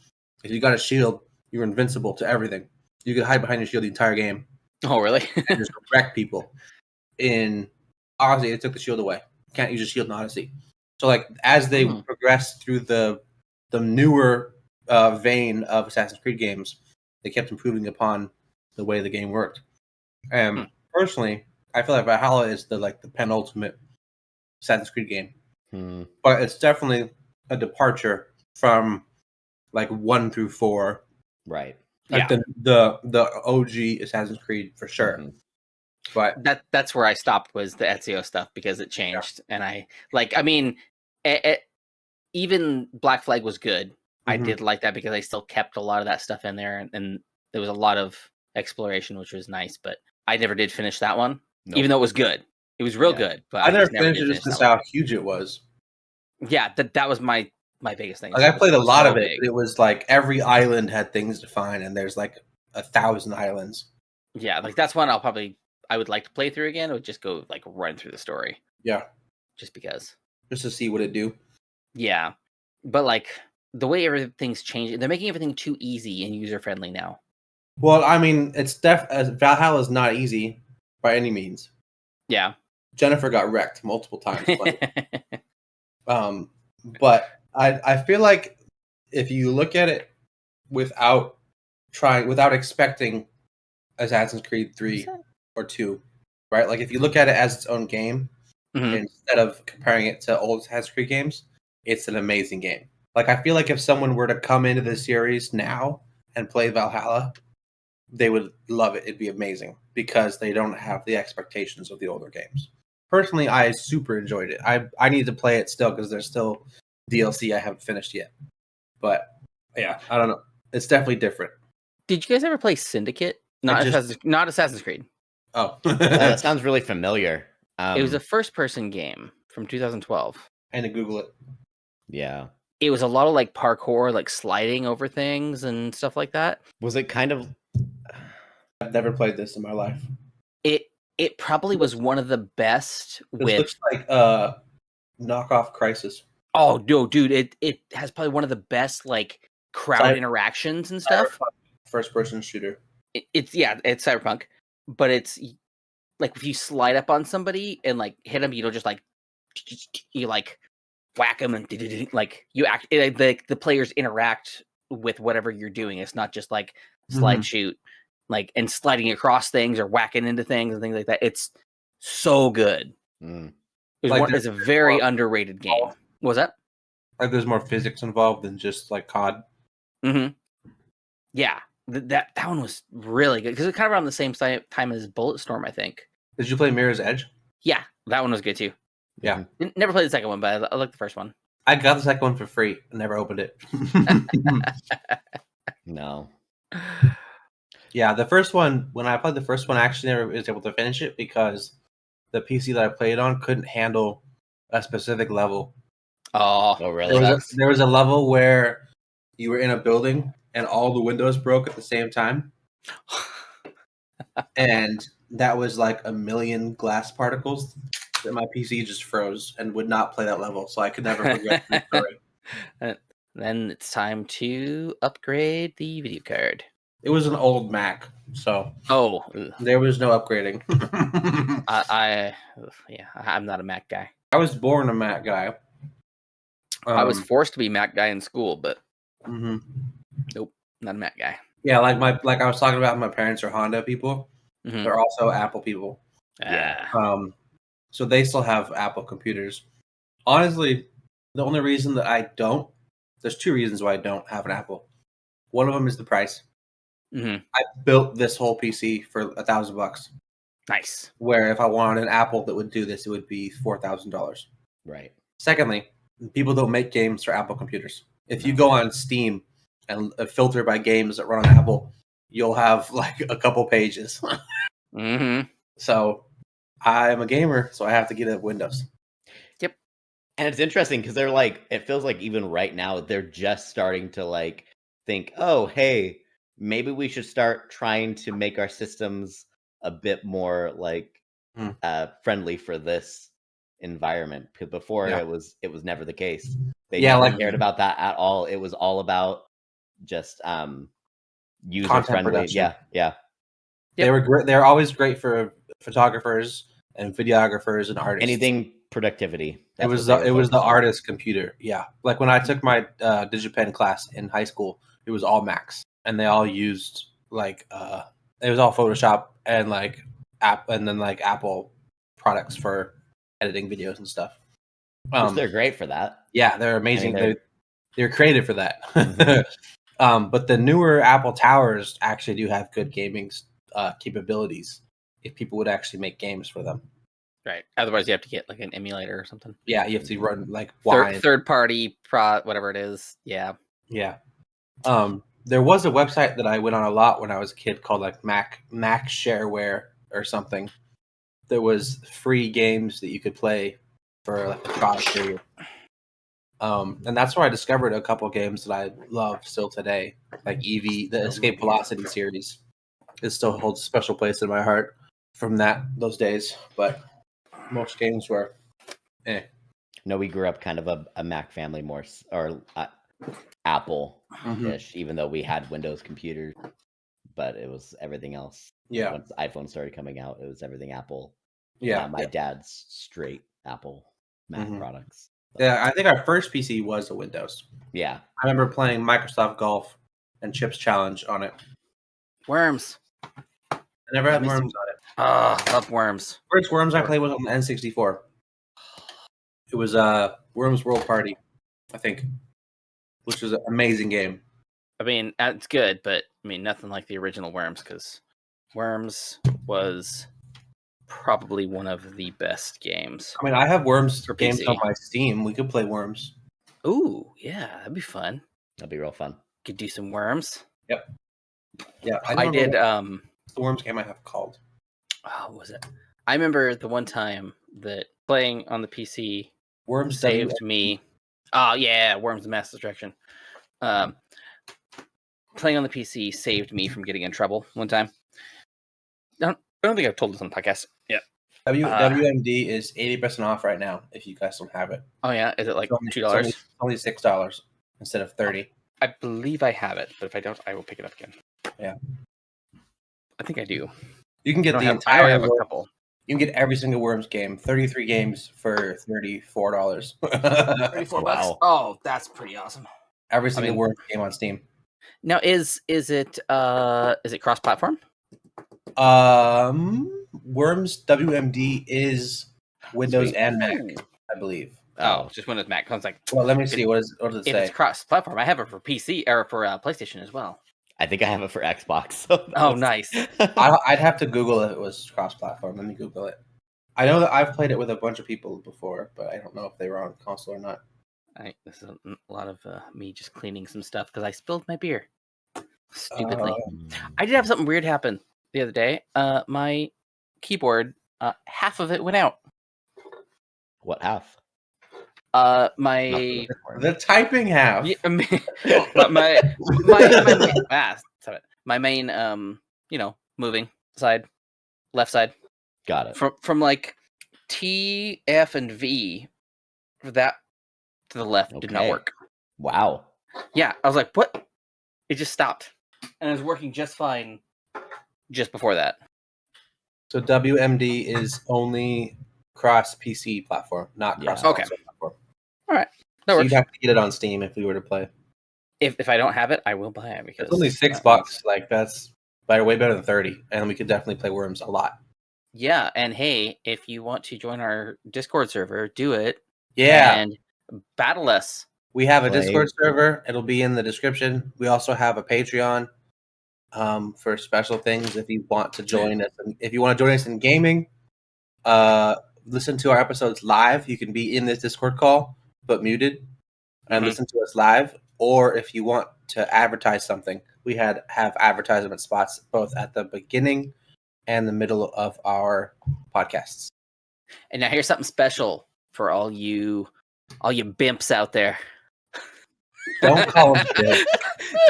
if you got a shield, you were invincible to everything. You could hide behind your shield the entire game. Oh, really? And just wreck people. In Odyssey, it took the shield away. You can't use a shield in Odyssey. So, like, as they progressed through the newer vein of Assassin's Creed games, they kept improving upon the way the game worked. And personally, I feel like Valhalla is the penultimate Assassin's Creed game. But it's definitely a departure from like 1 through 4. Right. Like the OG Assassin's Creed for sure. Mm-hmm. But that's where I stopped, was the Ezio stuff, because it changed. And I mean, even Black Flag was good. I did like that because I still kept a lot of that stuff in there, and there was a lot of exploration, which was nice, but I never did finish that one. Nope. Even though it was good. It was real good, but I never finished it just because how huge it was. Yeah, that was my biggest thing. Like I played a lot of it. But it was like every island had things to find, and there's like 1,000 islands. Yeah, like that's one I would like to play through again. Or just go like run through the story. Yeah, just because. Just to see what it do. Yeah, but like the way everything's changing, they're making everything too easy and user friendly now. Well, I mean, it's Valhalla is not easy by any means. Yeah, Jennifer got wrecked multiple times. But I feel like if you look at it without expecting Assassin's Creed 3 or 2, right? Like if you look at it as its own game instead of comparing it to old Assassin's Creed games, it's an amazing game. Like I feel like if someone were to come into the series now and play Valhalla, they would love it. It'd be amazing because they don't have the expectations of the older games. Personally, I super enjoyed it. I need to play it still because there's still DLC I haven't finished yet. But yeah, I don't know. It's definitely different. Did you guys ever play Syndicate? Not Assassin's Creed. Oh, that sounds really familiar. It was a first-person game from 2012. I had to Google it. Yeah. It was a lot of like parkour, like sliding over things and stuff like that. Was it kind of? I've never played this in my life. It probably was one of the best. It looks like knockoff Crisis. Oh no, dude! It has probably one of the best like crowd interactions and stuff. First person shooter. It's Cyberpunk, but it's like if you slide up on somebody and like hit them, you don't just like you like whack them and like you act. The players interact with whatever you're doing. It's not just like slide shoot. Like and sliding across things or whacking into things and things like that. It's so good. It's a very underrated game. What was that? Like there's more physics involved than just like COD. Yeah, that one was really good because it's kind of around the same time as Bulletstorm, I think. Did you play Mirror's Edge? Yeah, that one was good too. Yeah, never played the second one, but I liked the first one. I got the second one for free. I never opened it. No. Yeah, the first one, when I played the first one, I actually never was able to finish it because the PC that I played on couldn't handle a specific level. Oh, really? There was a level where you were in a building and all the windows broke at the same time, and that was like a million glass particles. That my PC just froze and would not play that level, so I could never progress the story. Then it's time to upgrade the video card. It was an old Mac, so ugh. there was no upgrading. I'm not a Mac guy. I was born a Mac guy. I was forced to be Mac guy in school, but nope, not a Mac guy. Yeah, like I was talking about, my parents are Honda people. Mm-hmm. They're also Apple people. Yeah. So they still have Apple computers. Honestly, the only reason that there's two reasons why I don't have an Apple. One of them is the price. Mm-hmm. I built this whole PC for $1,000. Nice. Where if I wanted an Apple that would do this, it would be $4,000. Right. Secondly, people don't make games for Apple computers. If you go on Steam and filter by games that run on Apple, you'll have like a couple pages. Mm-hmm. So I'm a gamer, so I have to get a Windows. Yep. And it's interesting because they're like, it feels like even right now they're just starting to like think, oh, hey, maybe we should start trying to make our systems a bit more like friendly for this environment. Because before it was never the case. They never cared about that at all. It was all about just user friendly. Yeah. Yep. They were great. They're always great for photographers and videographers and artists. Anything productivity. It was the artist computer. Yeah, like when I took my DigiPen class in high school, it was all Macs, and they all used like it was all Photoshop and like Apple products for editing videos and stuff. They're great for that. Yeah, they're amazing. They're created for that. Mm-hmm. But the newer Apple Towers actually do have good gaming capabilities if people would actually make games for them. Right. Otherwise, you have to get like an emulator or something. Yeah, you have to run like third party whatever it is. Yeah. Yeah. There was a website that I went on a lot when I was a kid called like Mac Shareware or something. There was free games that you could play for like a trial period. And that's where I discovered a couple games that I love still today, like Eevee, the Escape Velocity series. It still holds a special place in my heart from those days, but most games were No, we grew up kind of a Mac family more, or Apple-ish, even though we had Windows computers, but it was everything else. Yeah. Once iPhone started coming out, it was everything Apple. Yeah. My dad's straight Apple Mac products. But. Yeah, I think our first PC was a Windows. Yeah. I remember playing Microsoft Golf and Chips Challenge on it. Worms. I never had Worms on it. Oh, I love Worms. First Worms I played was on the N64. It was Worms World Party, I think, which was an amazing game. I mean, it's good, but I mean, nothing like the original Worms, because Worms was probably one of the best games. I mean, I have Worms games on my Steam. We could play Worms. Ooh, yeah, that'd be fun. That'd be real fun. Could do some Worms. Yep. Yeah, I did. The Worms game I have called. Oh, what was it? I remember the one time that playing on the PC Worms saved me. Oh yeah, Worms Mass Destruction. Playing on the PC saved me from getting in trouble one time. I don't think I've told this on the podcast. Yeah. WMD is 80% off right now if you guys don't have it. Oh yeah, is it like $2? It's only $6 instead of $30. I believe I have it, but if I don't, I will pick it up again. Yeah. I think I do. You can get I have a couple. You can get every single Worms game, 33 games for $34. $34. Wow. Oh, that's pretty awesome. Every single Worms game on Steam. Now, is it cross-platform? Worms WMD is Windows and Mac, I believe. Oh, just Windows Mac. I was like, well, let me see. What does it say? If it's cross-platform, I have it for PC or for PlayStation as well. I think I have it for Xbox. So nice. I'd have to Google if it was cross-platform. Let me Google it. I know that I've played it with a bunch of people before, but I don't know if they were on console or not. This is a lot of me just cleaning some stuff because I spilled my beer. Stupidly. I did have something weird happen the other day. My keyboard, half of it went out. What half? My the typing half. yeah, my main moving side, left side. Got it. From like T, F, and V, that to the left did not Okay. work. Wow. Yeah, I was like, what? It just stopped, and it was working just fine just before that. So WMD is only cross PC platform, not cross Yeah. Okay. console platform. All right, that So works. you'd have to get it on Steam if we were to play. If I don't have it, I will buy it because It's only $6. Like that's way better than 30, and we could definitely play Worms a lot. Yeah, and hey, if you want to join our Discord server, do it. Yeah, and battle us. we have a Play. Discord server. It'll be in the description. We also have a Patreon for special things if you want to join us. If you want to join us in gaming, listen to our episodes live. You can be in this Discord call but muted and listen to us live. Or if you want to advertise something, we have advertisement spots both at the beginning and the middle of our podcasts. And now here's something special for all you bimps out there. Don't call them bimps.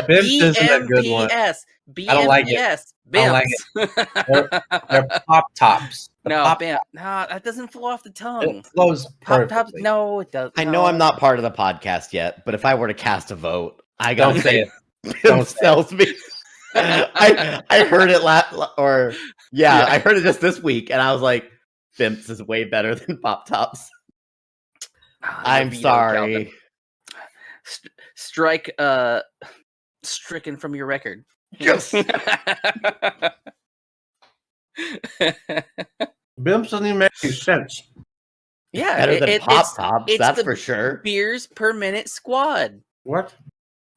Bimps isn't a good one. BMPS. I don't like it. Bimps. I don't like it. They're pop tops. No, that doesn't flow off the tongue. It flows Pop perfectly. tops. No, it doesn't. I know I'm not part of the podcast yet, but if I were to cast a vote, I gotta Don't say say it. Don't sells me. I heard it I heard it just this week, and I was like, Bimps is way better than Pop Tops. I'm sorry. Strike stricken from your record. Yes. Bimps doesn't even make any sense. Yeah, better than Pop Tops, that's for sure. Beers per minute squad. What?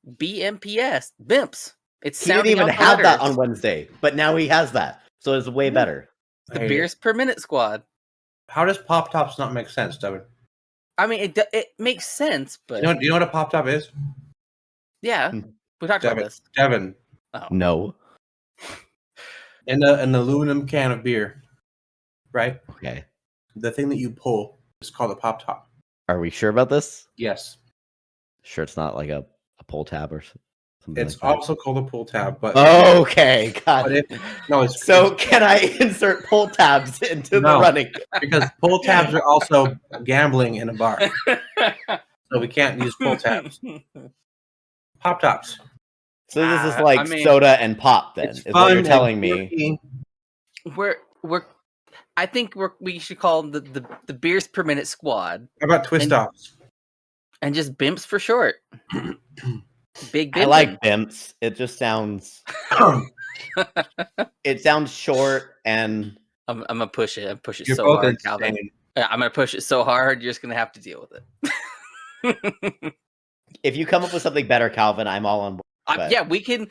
BMPS. Bimps. It's He didn't even have that on Wednesday, but now he has that, so it's way better. The beers per minute squad. How does Pop Tops not make sense, Devin? I mean, it makes sense, but Do you know what a Pop Top is? yeah, we talked about this. Devin. Oh. No. In an aluminum can of beer, right? Okay. The thing that you pull is called a Pop Top. Are we sure about this? Yes. Sure, it's not like a pull tab or something. It's like that? also called a pull tab, but okay, got it. So can I insert pull tabs into the running? Because pull tabs are also gambling in a bar, so we can't use pull tabs. Pop Tops. So this is like soda and pop, then, is what you're telling me. I think we should call them the beers per minute squad. How about twist offs? And just Bimps for short. Big Bimp. I like Bimps. It just sounds. It sounds short, and I'm gonna push it. I'm push it You're so both hard, insane. Calvin. I'm gonna push it so hard. You're just gonna have to deal with it. If you come up with something better, Calvin, I'm all on board. Yeah, we can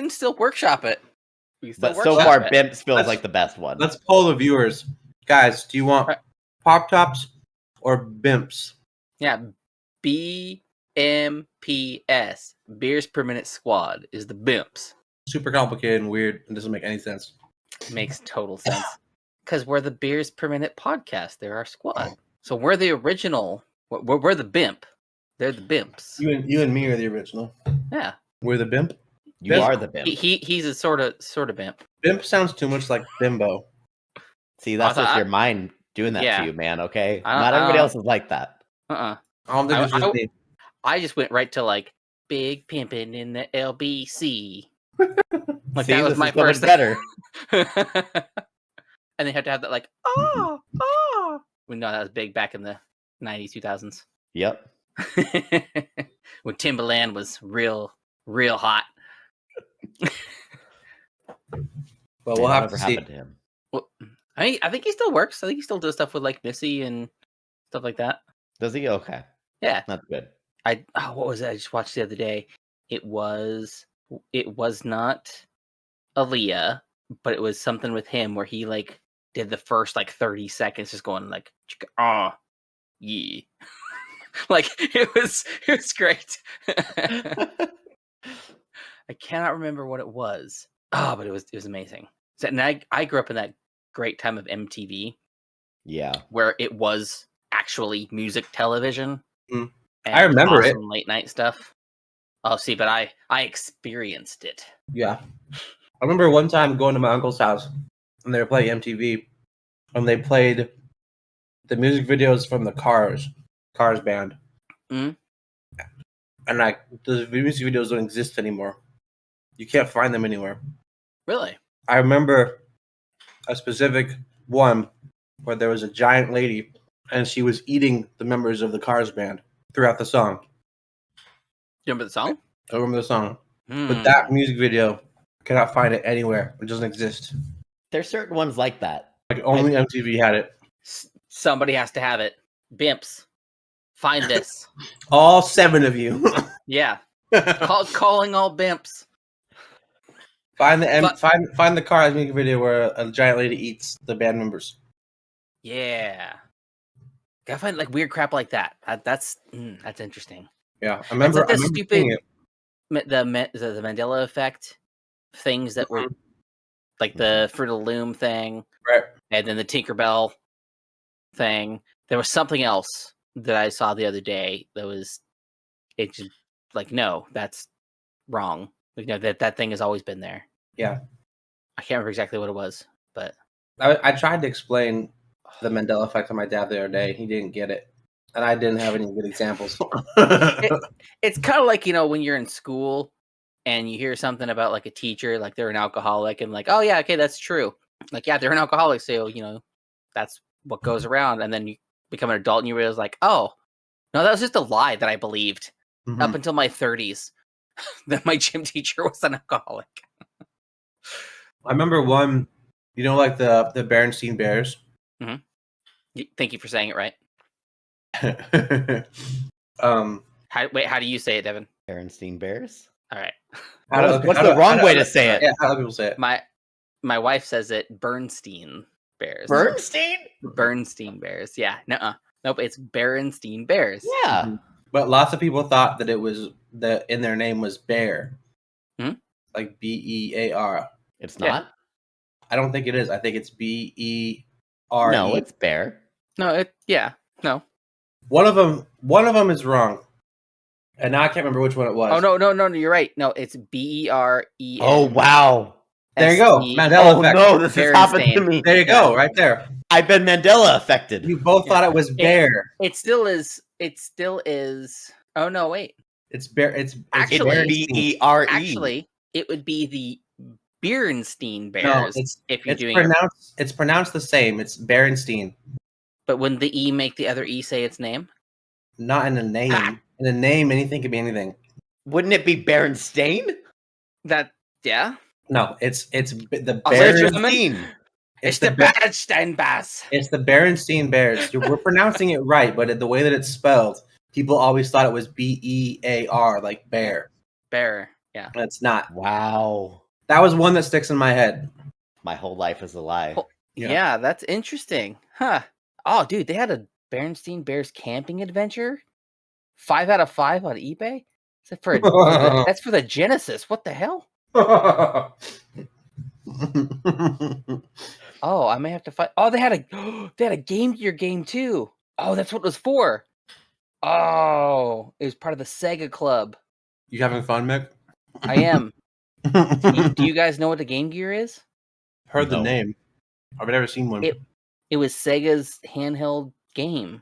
still workshop it. But so far, Bimps feels like the best one. Let's poll the viewers, guys. Do you want Pop Tops or Bimps? Yeah, BMPS, beers per minute squad, is the Bimps. Super complicated and weird. It doesn't make any sense. Makes total sense. Because we're the beers per minute podcast. They're our squad. So we're the original. We're the Bimp. They're the Bimps. You and me are the original. Yeah. We're the Bimp. You are the Bimp. He's a sort of Bimp. Bimp sounds too much like bimbo. See, that's just your mind doing that to you, man. Okay, not everybody else is like that. I don't think it's just me. I just went right to like big pimping in the LBC. Like See, that was my first better. And they had to have that like we know that was big back in the 90s, 2000s. Yep. When Timbaland was real hot. Well, we'll have to see. To him. Well, I think he still works. I think he still does stuff with like Missy and stuff like that. Does he? Okay. Yeah. That's good. What was it? I just watched the other day. It was not Aaliyah, but it was something with him where he like did the first like 30 seconds just going like yeah. Like it was great. I cannot remember what it was. But it was amazing. So, and I grew up in that great time of MTV. Yeah. Where it was actually music television. Mm. And I remember it. awesome late night stuff. Oh, see, but I experienced it. Yeah. I remember one time going to my uncle's house and they were playing MTV and they played the music videos from the Cars band. Mm-hmm. And those music videos don't exist anymore. You can't find them anywhere. Really? I remember a specific one where there was a giant lady and she was eating the members of the Cars band throughout the song. You remember the song? I remember the song. But that music video, I cannot find it anywhere. It doesn't exist. There's certain ones like that. Like only MTV had it. Somebody has to have it. Bimps, find this. All 7 of you. Yeah. Calling all bimps. Find the Cars music video where a giant lady eats the band members. Yeah. Gotta find like weird crap like that. That's interesting. Yeah, I remember. It's like the stupid the Mandela effect things that were like the Fruit of the Loom thing, right? And then the Tinkerbell thing. There was something else that I saw the other day that was it just like no, that's wrong. Like no, that thing has always been there. Yeah, I can't remember exactly what it was, but I tried to explain the Mandela effect to my dad the other day. He didn't get it. And I didn't have any good examples. It's kind of like, when you're in school and you hear something about like a teacher, like they're an alcoholic and like, oh yeah, okay, that's true. Like, yeah, they're an alcoholic. So, that's what goes around. And then you become an adult and you realize like, oh, no, that was just a lie that I believed up until my 30s that my gym teacher was an alcoholic. I remember one, like the Berenstain Bears. Mm-hmm. Thank you for saying it right. How do you say it, Devin? Berenstain Bears. All right. What's the wrong way to say it? Yeah, how do people say it? My wife says it Bernstein Bears. Bernstein Bears. Yeah. Nuh-uh. Nope. It's Berenstain Bears. Yeah. Mm-hmm. But lots of people thought that it was in their name was Bear. Like Bear. It's not. I don't think it is. I think it's Ber. No, it's Bear. No. No. One of them is wrong, and now I can't remember which one it was. Oh no! You're right. No, it's Beren. Oh wow! There you go, Mandela effect. No, this has happened to me. There you go, right there. I've been Mandela affected. You both thought it was Bear. It still is. Oh no! Wait. It's Bear. It's actually Bere. Actually, it would be the Berenstain Bears. No, it's pronounced the same. It's Berenstain. But wouldn't the E make the other E say its name? Not in the name. In the name, anything could be anything. Wouldn't it be Berenstain? Yeah. No, it's the Berenstain. It's the Berenstain Bears. It's the Berenstain Bears. We're pronouncing it right, but the way that it's spelled, people always thought it was Bear, like bear. Bear. Yeah. And it's not. Wow. That was one that sticks in my head. My whole life is a lie. Yeah, that's interesting. Huh. Oh, dude, they had a Berenstain Bears camping adventure. 5 out of 5 on eBay. That's for the Genesis. What the hell? Oh, I may have to find. Oh, they had a Game Gear game too. Oh, that's what it was for. Oh, it was part of the Sega Club. You having fun, Mick? I am. Do you guys know what the Game Gear is? Heard the name. I've never seen one. It was Sega's handheld game.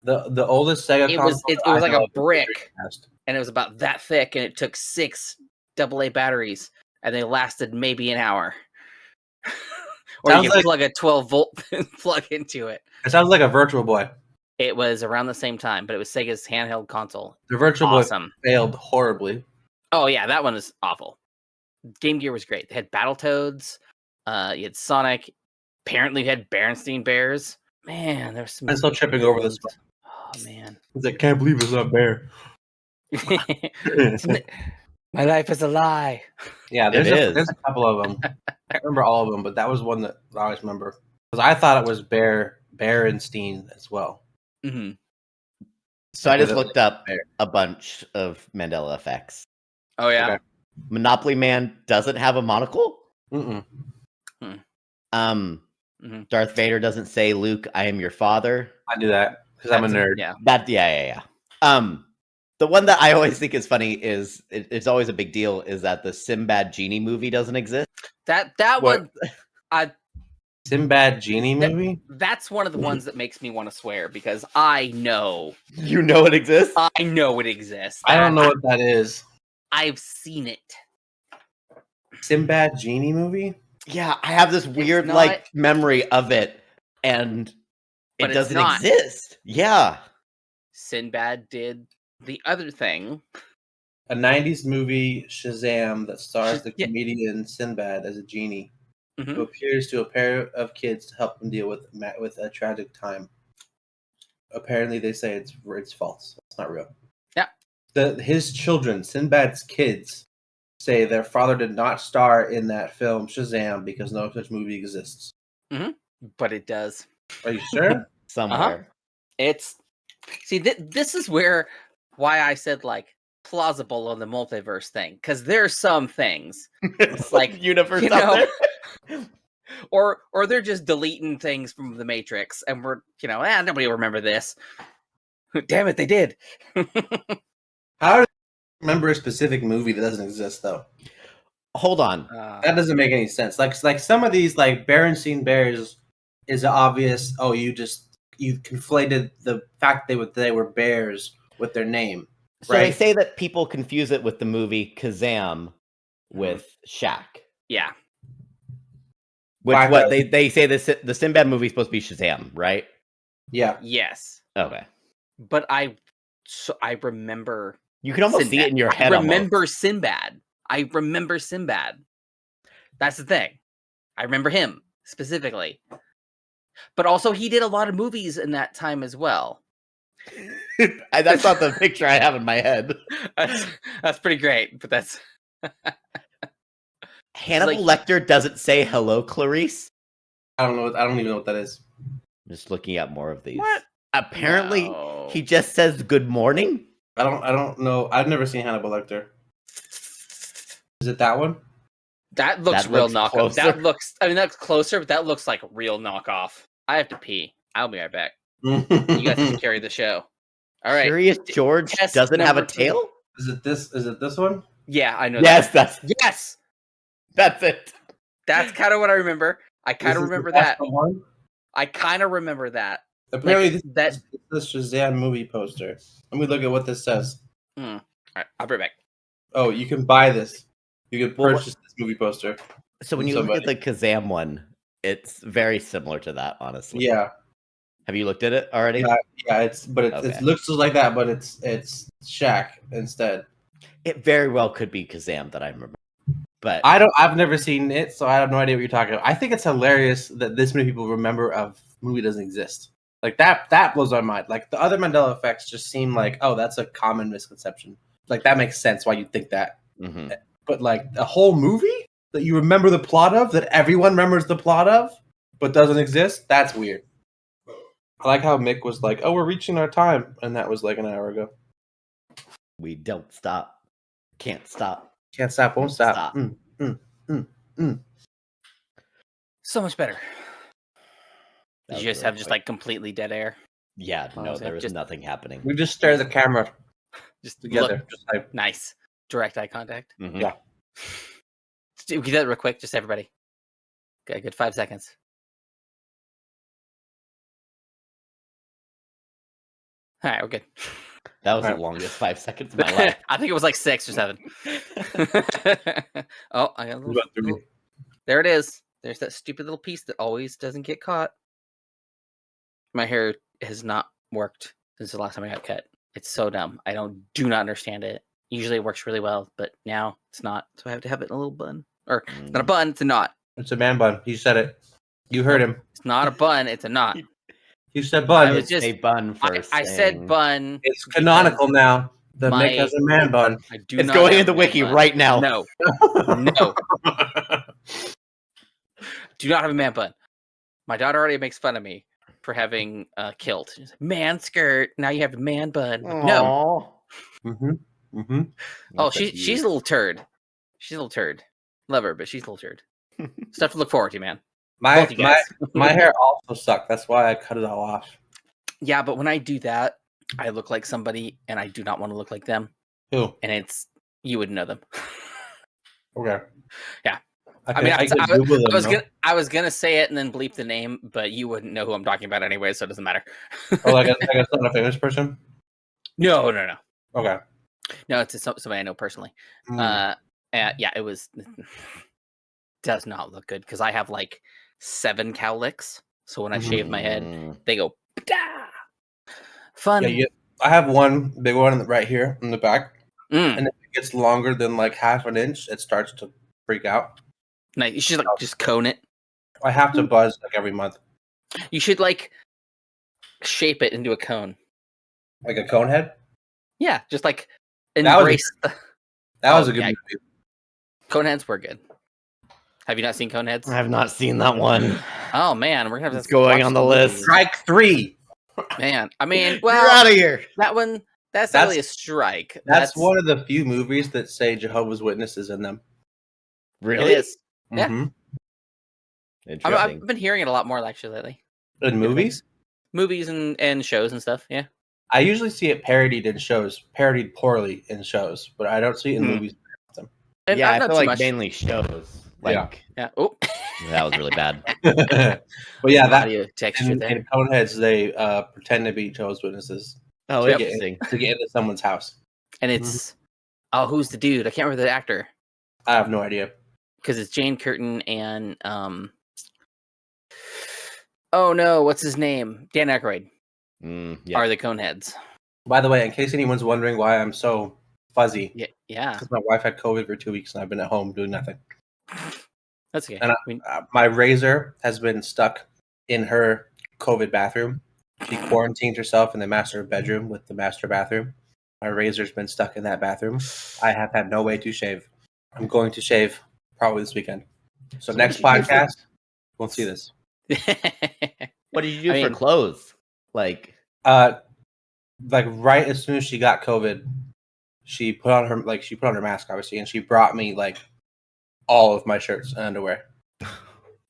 The oldest Sega console. It was like a brick, and it was about that thick, and it took 6 AA batteries, and they lasted maybe an hour. Or you can plug a 12-volt plug into it. It sounds like a Virtual Boy. It was around the same time, but it was Sega's handheld console. The Virtual Boy failed horribly. Oh yeah, that one is awful. Game Gear was great. They had Battletoads. You had Sonic. Apparently, you had Berenstain Bears. Man, there's some. I'm still tripping over this one. Oh man, I can't believe it's not Bear. My life is a lie. Yeah, there's a couple of them. I can't remember all of them, but that was one that I always remember because I thought it was Berenstain as well. Mm-hmm. So I just looked up a bunch of Mandela effects. Oh yeah, okay. Monopoly Man doesn't have a monocle. Darth Vader doesn't say, "Luke, I am your father." I do that because I'm a nerd. Yeah, yeah. The one that I always think is funny is it's always a big deal is that the Sinbad Genie movie doesn't exist. That What? one, Sinbad Genie movie? that's one of the ones that makes me want to swear because I know You know it exists? I know it exists. I don't know what that is. I've seen it. Sinbad Genie movie? Yeah, I have this weird like memory of it, and it doesn't exist. Yeah. Sinbad did the other thing. A 90s movie, Shazam, that stars the comedian Sinbad as a genie who appears to a pair of kids to help them deal with a tragic time. Apparently, they say it's false. It's not real. Yeah. His children, Sinbad's kids, say their father did not star in that film, Shazam, because no such movie exists. But it does. Are you sure? Somewhere. It's... See, this is why I said, like, plausible on the multiverse thing, because there's some things like universe out there, or they're just deleting things from the Matrix, and we're nobody will remember this. Damn it, they did. How do you remember a specific movie that doesn't exist though? Hold on, that doesn't make any sense. Like some of these, like Berenstain Bears, is obvious. Oh, you conflated the fact they were bears with their name. So they say that people confuse it with the movie Kazam with Shaq. Yeah. Which they say the Sinbad movie is supposed to be Shazam, right? Yeah. Yes. Okay. But I remember. You can almost see it in your head. I remember Sinbad. That's the thing. I remember him specifically. But also, he did a lot of movies in that time as well. That's not the picture I have in my head. That's pretty great, but that's... Hannibal Lecter doesn't say hello, Clarice. I don't know. I don't even know what that is. I'm just looking at more of these. What? Apparently, he just says good morning. I don't know. I've never seen Hannibal Lecter. Is it that one? That looks real knockoff. Closer. That looks... I mean, that's closer, but that looks like a real knockoff. I have to pee. I'll be right back. You guys have to carry the show. All right. Curious George doesn't have a tail? Is it this one? Yeah, I know. Yes, that's it. That's kind of what I remember. I kind of remember that. I kind of remember that. Apparently, this Shazam movie poster. Let me look at what this says. All right, I'll be right back. Oh, you can buy this. You can purchase this movie poster. So when you look at the Kazam one, it's very similar to that, honestly. Yeah. Have you looked at it already? Yeah. It looks just like that, but it's Shaq instead. It very well could be Kazam that I remember, but I've never seen it, so I have no idea what you're talking about. I think it's hilarious that this many people remember a movie doesn't exist. Like that blows my mind. Like the other Mandela effects just seem like, oh, that's a common misconception. Like that makes sense why you think that. Mm-hmm. But like a whole movie that you remember the plot of, that everyone remembers the plot of, but doesn't exist, that's weird. I like how Mick was like, oh, we're reaching our time. And that was like an hour ago. We don't stop. Can't stop. Can't stop, won't stop. So much better. Did you just have just like completely dead air? Yeah, no, there was nothing happening. We just stare at the camera. Just together. Just like, nice. Direct eye contact. Mm-hmm. Yeah. We can do that real quick, just everybody. Okay, good 5 seconds. All right, we're good. That was the longest 5 seconds of my life. I think it was like 6 or 7. Oh, I got a little... There it is. There's that stupid little piece that always doesn't get caught. My hair has not worked since the last time I got cut. It's so dumb. I do not understand it. Usually it works really well, but now it's not. So I have to have it in a little bun. Or it's not a bun, it's a knot. It's a man bun. He said it. You heard him. It's not a bun, it's a knot. You said bun. It's just a bun first. I said bun. It's canonical now. The Mick has a man bun. It's going in the wiki right now. No. No. Do not have a man bun. My daughter already makes fun of me for having a kilt. She's like, man skirt. Now you have a man bun. No. Mm-hmm. Mm-hmm. Oh, she's a little turd. She's a little turd. Love her, but she's a little turd. Stuff to look forward to, man. My hair also sucked. That's why I cut it all off. Yeah, but when I do that, I look like somebody, and I do not want to look like them. Who? And you would know them. Okay. Yeah. I was gonna say it and then bleep the name, but you wouldn't know who I'm talking about anyway, so it doesn't matter. like it's not a famous person? No. Okay. No, it's somebody I know personally. Yeah, it was. Does not look good because I have like 7 cowlicks. So when I shave my head, they go. Dah! Fun. Yeah, I have one big one right here in the back, and if it gets longer than like half an inch, it starts to freak out. Nice. You should just cone it. I have to buzz like every month. You should like shape it into a cone. Like a cone head? Yeah, just like embrace. That was a good movie. Coneheads were good. Have you not seen Coneheads? I have not seen that one. Oh man, we're gonna have to going on the list. Strike 3. Man, I mean, well, you're out of here. That one, that's not really a strike. That's one of the few movies that say Jehovah's Witnesses in them. Really? It is. Mm-hmm. Yeah. I've been hearing it a lot more actually lately. In movies? Movies and shows and stuff, yeah. I usually see it parodied poorly in shows, but I don't see it in movies. And I feel like mainly shows. Like, yeah. Oh, that was really bad. But yeah, that audio texture in Coneheads, they pretend to be Jehovah's Witnesses. Oh, interesting. To get into someone's house. And it's who's the dude? I can't remember the actor. I have no idea. Because it's Jane Curtin and oh no, what's his name? Dan Aykroyd. Are the Coneheads. By the way, in case anyone's wondering why I'm so fuzzy. Yeah. Because my wife had COVID for 2 weeks and I've been at home doing nothing. That's okay. And my razor has been stuck in her COVID bathroom. She quarantined herself in the master bedroom with the master bathroom. My razor's been stuck in that bathroom. I have had no way to shave. I'm going to shave probably this weekend. So next podcast, we'll see this. What did you do for clothes? Like right as soon as she got COVID, she put on her mask, obviously, and she brought me like all of my shirts and underwear.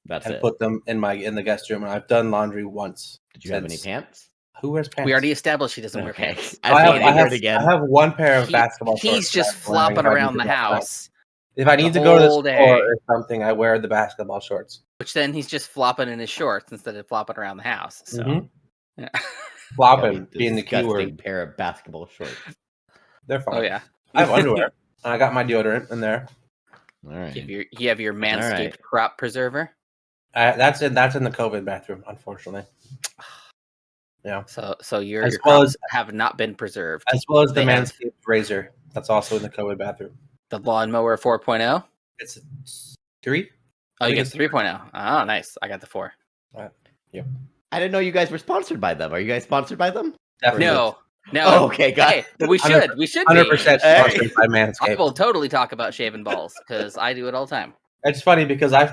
And put them in the guest room. And I've done laundry once. Did you have any pants? Who wears pants? We already established he doesn't wear pants. I have one pair of basketball shorts. He's just flopping around the house. If I need to go to the store or something, I wear the basketball shorts. Which then he's just flopping in his shorts instead of flopping around the house. So, yeah. Flopping being the key word. Pair of basketball shorts. They're fine. Oh yeah. I have underwear. And I got my deodorant in there. All right. You have your Manscaped crop preserver. That's in the COVID bathroom, unfortunately. Yeah. So your crops have not been preserved. As well as the Manscaped razor. That's also in the COVID bathroom. The lawnmower 4.0? It's 3. Oh, you get 3.0. Oh, nice. I got the 4. Yep. I didn't know you guys were sponsored by them. Are you guys sponsored by them? Definitely. No. Oh, okay, got it. We should. We should be. 100% sponsored by Manscaped. I will totally talk about shaving balls because I do it all the time. It's funny because I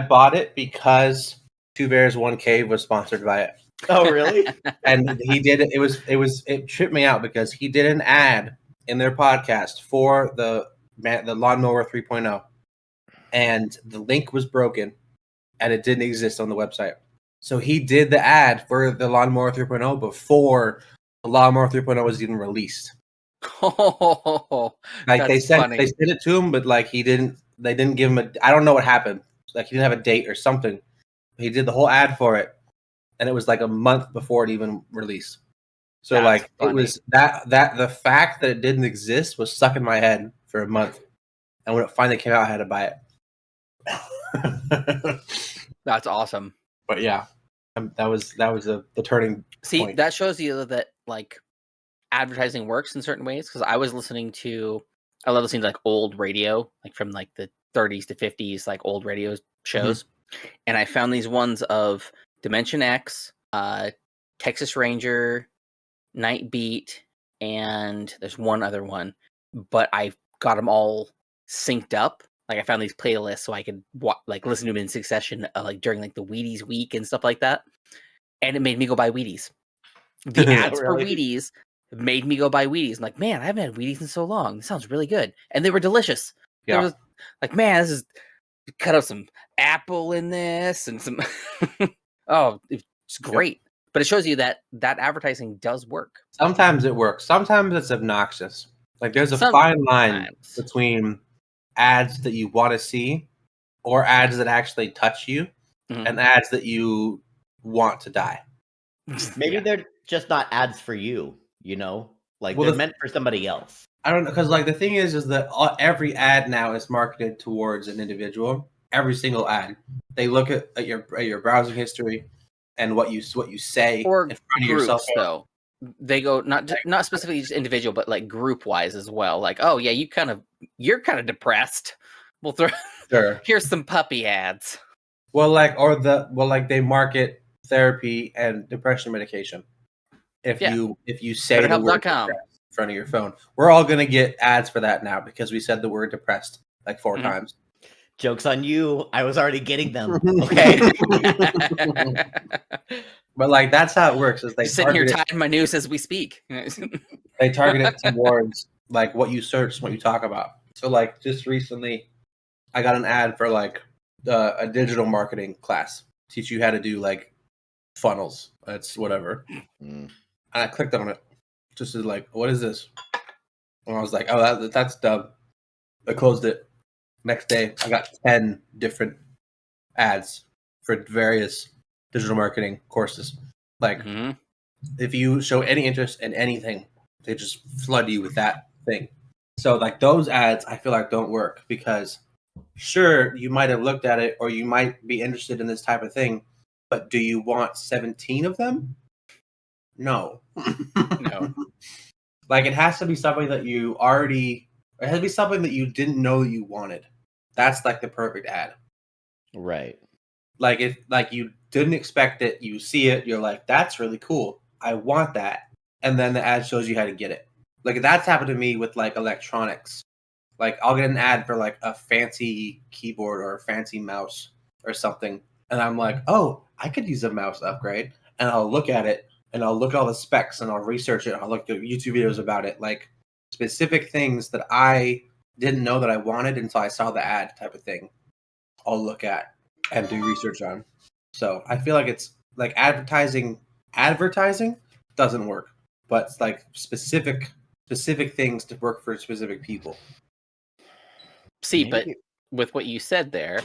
bought it because Two Bears One Cave was sponsored by it. Oh, really? And he did it. It tripped me out because he did an ad in their podcast for the lawnmower 3.0, and the link was broken, and it didn't exist on the website. So he did the ad for the lawnmower 3.0 before the lawnmower 3.0 was even released. Oh, like they sent it to him, but like they didn't give him I don't know what happened. Like he didn't have a date or something. He did the whole ad for it, and it was like a month before it even released. So that's funny. It was that the fact that it didn't exist was stuck in my head for a month, and when it finally came out, I had to buy it. That's awesome. But yeah, that was the turning point. That shows you that like advertising works in certain ways. Because I love listening to like old radio, like from like the 30s to 50s, like old radio shows, and I found these ones of Dimension X, Texas Ranger, Night Beat, and there's one other one, but I got them all synced up. Like I found these playlists so I could listen to them in succession, like during like the Wheaties week and stuff like that. And it made me go buy Wheaties. The ads for Wheaties made me go buy Wheaties. I'm like, man, I haven't had Wheaties in so long. This sounds really good, and they were delicious. Yeah. There was like, man, this is cut up some apple in this and some. Oh, it's great. But it shows you that advertising does work. Sometimes it works. Sometimes it's obnoxious. Like there's a fine line between ads that you want to see or ads that actually touch you and ads that you want to die. Maybe they're just not ads for you, you know? Like they're meant for somebody else. I don't know, because like the thing is that every ad now is marketed towards an individual. Every single ad, they look at your browsing history and what you say or in front of groups, yourself. Though they go not specifically just individual, but like group wise as well. Like, oh yeah, you're kind of depressed. We'll throw here's some puppy ads. Well, like they market therapy and depression medication. If you say the word depressed in front of your phone, we're all gonna get ads for that now because we said the word depressed like 4 times. Joke's on you. I was already getting them. Okay. But like that's how it works. Is they sitting here typing my news as we speak. They target it towards like what you search, what you talk about. So like just recently, I got an ad for like a digital marketing class, teach you how to do like funnels. That's whatever. And I clicked on it, just as like, what is this? And I was like, oh, that's dumb. I closed it. Next day, I got 10 different ads for various digital marketing courses. Like, if you show any interest in anything, they just flood you with that thing. So, like, those ads, I feel like don't work because, sure, you might have looked at it or you might be interested in this type of thing, but do you want 17 of them? No. No. Like, it has to be something that you already... It has to be something that you didn't know you wanted. That's like the perfect ad. Right. Like if you didn't expect it, you see it, you're like, that's really cool. I want that. And then the ad shows you how to get it. Like that's happened to me with like electronics. Like I'll get an ad for like a fancy keyboard or a fancy mouse or something. And I'm like, oh, I could use a mouse upgrade. And I'll look at it and I'll look at all the specs and I'll research it. I'll look at YouTube videos about it. Like specific things that I didn't know that I wanted until I saw the ad type of thing. I'll look at and do research on. So I feel like it's like advertising doesn't work, but it's like specific things to work for specific people. See, but with what you said there,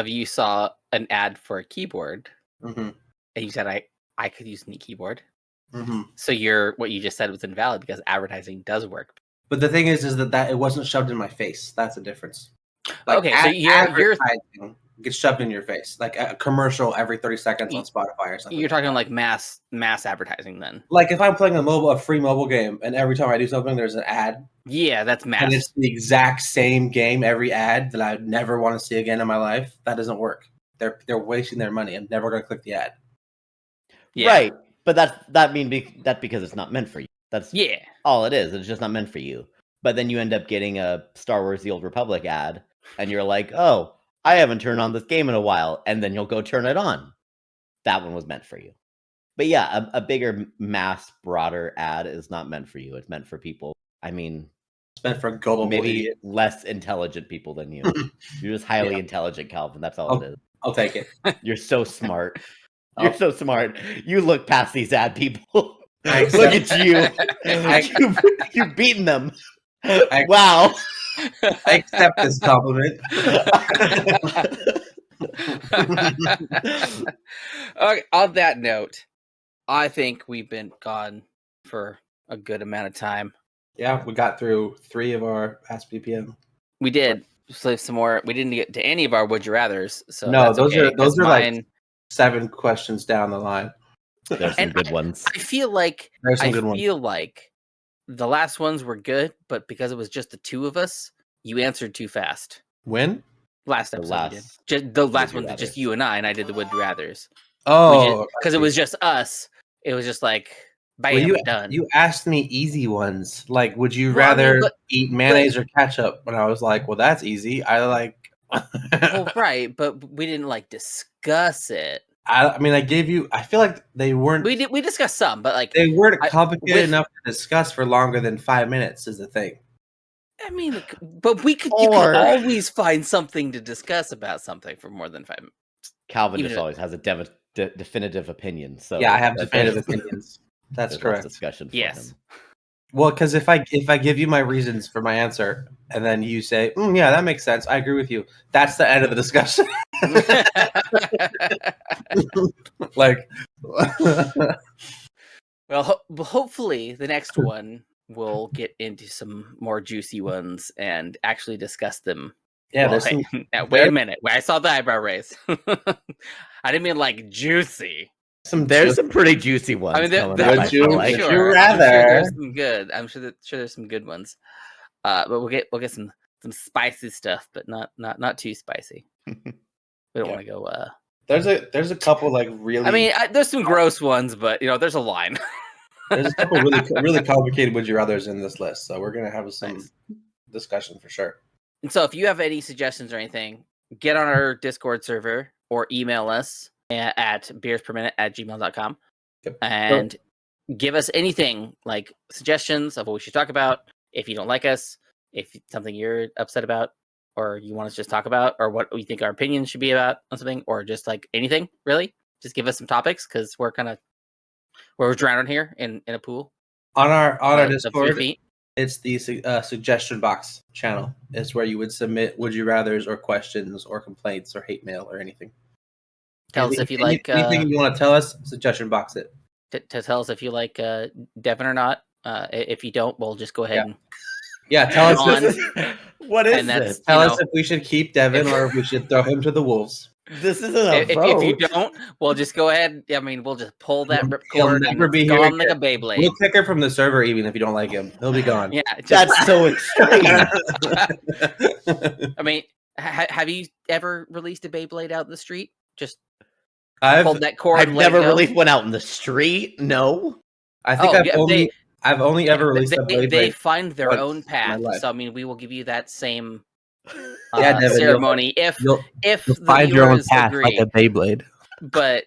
you saw an ad for a keyboard, and you said I could use a neat keyboard. So what you just said was invalid because advertising does work. But the thing is that it wasn't shoved in my face. That's the difference. Like okay, so you're gets shoved in your face, like a commercial every 30 seconds on Spotify or something. You're talking like mass advertising then. Like if I'm playing a free mobile game, and every time I do something, there's an ad. Yeah, that's mass. And it's the exact same game, every ad that I would never want to see again in my life. That doesn't work. They're wasting their money. I'm never going to click the ad. Yeah. Right, but that's because it's not meant for you. That's all it is. It's just not meant for you. But then you end up getting a Star Wars: The Old Republic ad, and you're like, oh, I haven't turned on this game in a while, and then you'll go turn it on. That one was meant for you. But yeah, a bigger, broader ad is not meant for you. It's meant for people. I mean, it's meant for gullible, maybe idiot. less intelligent people than you. You're just highly intelligent, Calvin. That's all it is. I'll take it. You're so smart. You're so smart. You look past these ad people. Look at you. You've beaten them. Wow. I accept this compliment. Okay, on that note, I think we've been gone for a good amount of time. Yeah, we got through 3 of our Ask BPM. We did. So some more. We didn't get to any of our Would You Rathers. So no, those are like 7 questions down the line. There's some good ones. I feel like the last ones were good, but because it was just the 2 of us, you answered too fast. When? Last episode, the last one, just you and I did the Would You Rathers. Oh, because it was just us. It was just like, bam, done. You asked me easy ones, like, would you rather eat mayonnaise or ketchup? And I was like, well, that's easy. I like. Well, right, but we didn't like discuss it. I mean, I gave you. I feel like they weren't. We discussed some, but like they weren't complicated enough to discuss for longer than 5 minutes. Is the thing. I mean, but you could always find something to discuss about something for more than 5 minutes. Calvin just always has a definitive opinion. So yeah, I have definitive opinions. That's correct. Discussion for Yes. him. Well, because if I give you my reasons for my answer, and then you say, "Yeah, that makes sense. I agree with you," that's the end of the discussion. Like, Well, hopefully the next one will get into some more juicy ones and actually discuss them. yeah, Well, there's some. now, wait a minute. I saw the eyebrow raise. I didn't mean like juicy. There's some pretty juicy ones. I mean, coming up, I feel like. Would you rather? I'm sure there's some good. I'm sure there's some good ones. But we'll get some spicy stuff, but not too spicy. We don't want to go. There's a couple like really. I mean, there's some gross ones, but there's a line. There's a couple really complicated would you rather's in this list, so we're gonna have some discussion for sure. And so, if you have any suggestions or anything, get on our Discord server or email us at beersperminute@gmail.com and give us anything like suggestions of what we should talk about. If you don't like us, if it's something you're upset about, or you want us to just talk about, or what we think our opinion should be about on something, or just like anything, really, just give us some topics because we're drowning here in a pool. On our The Discord, 3 feet. it's the suggestion box channel. It's where you would submit would you rather's or questions or complaints or hate mail or anything. Tell us if you like anything you want to tell us. Suggestion box it. To tell us if you like Devin or not. If you don't, we'll just go ahead and tell us what is this? Tell us if we should keep Devin or if we should throw him to the wolves. This isn't a vote. If you don't, we'll just go ahead. I mean, we'll just pull that He'll ripcord never and be go here on like a Beyblade. We'll kick her from the server even if you don't like him. He'll be gone. Yeah, that's so extreme. I mean, have you ever released a Beyblade out in the street? Just I've pulled that cord. I've never released one out in the street. No, I think I've only ever released a Beyblade. They find their own path. So I mean, we will give you that same Devin, ceremony you'll if find your own path agree. like a Beyblade. But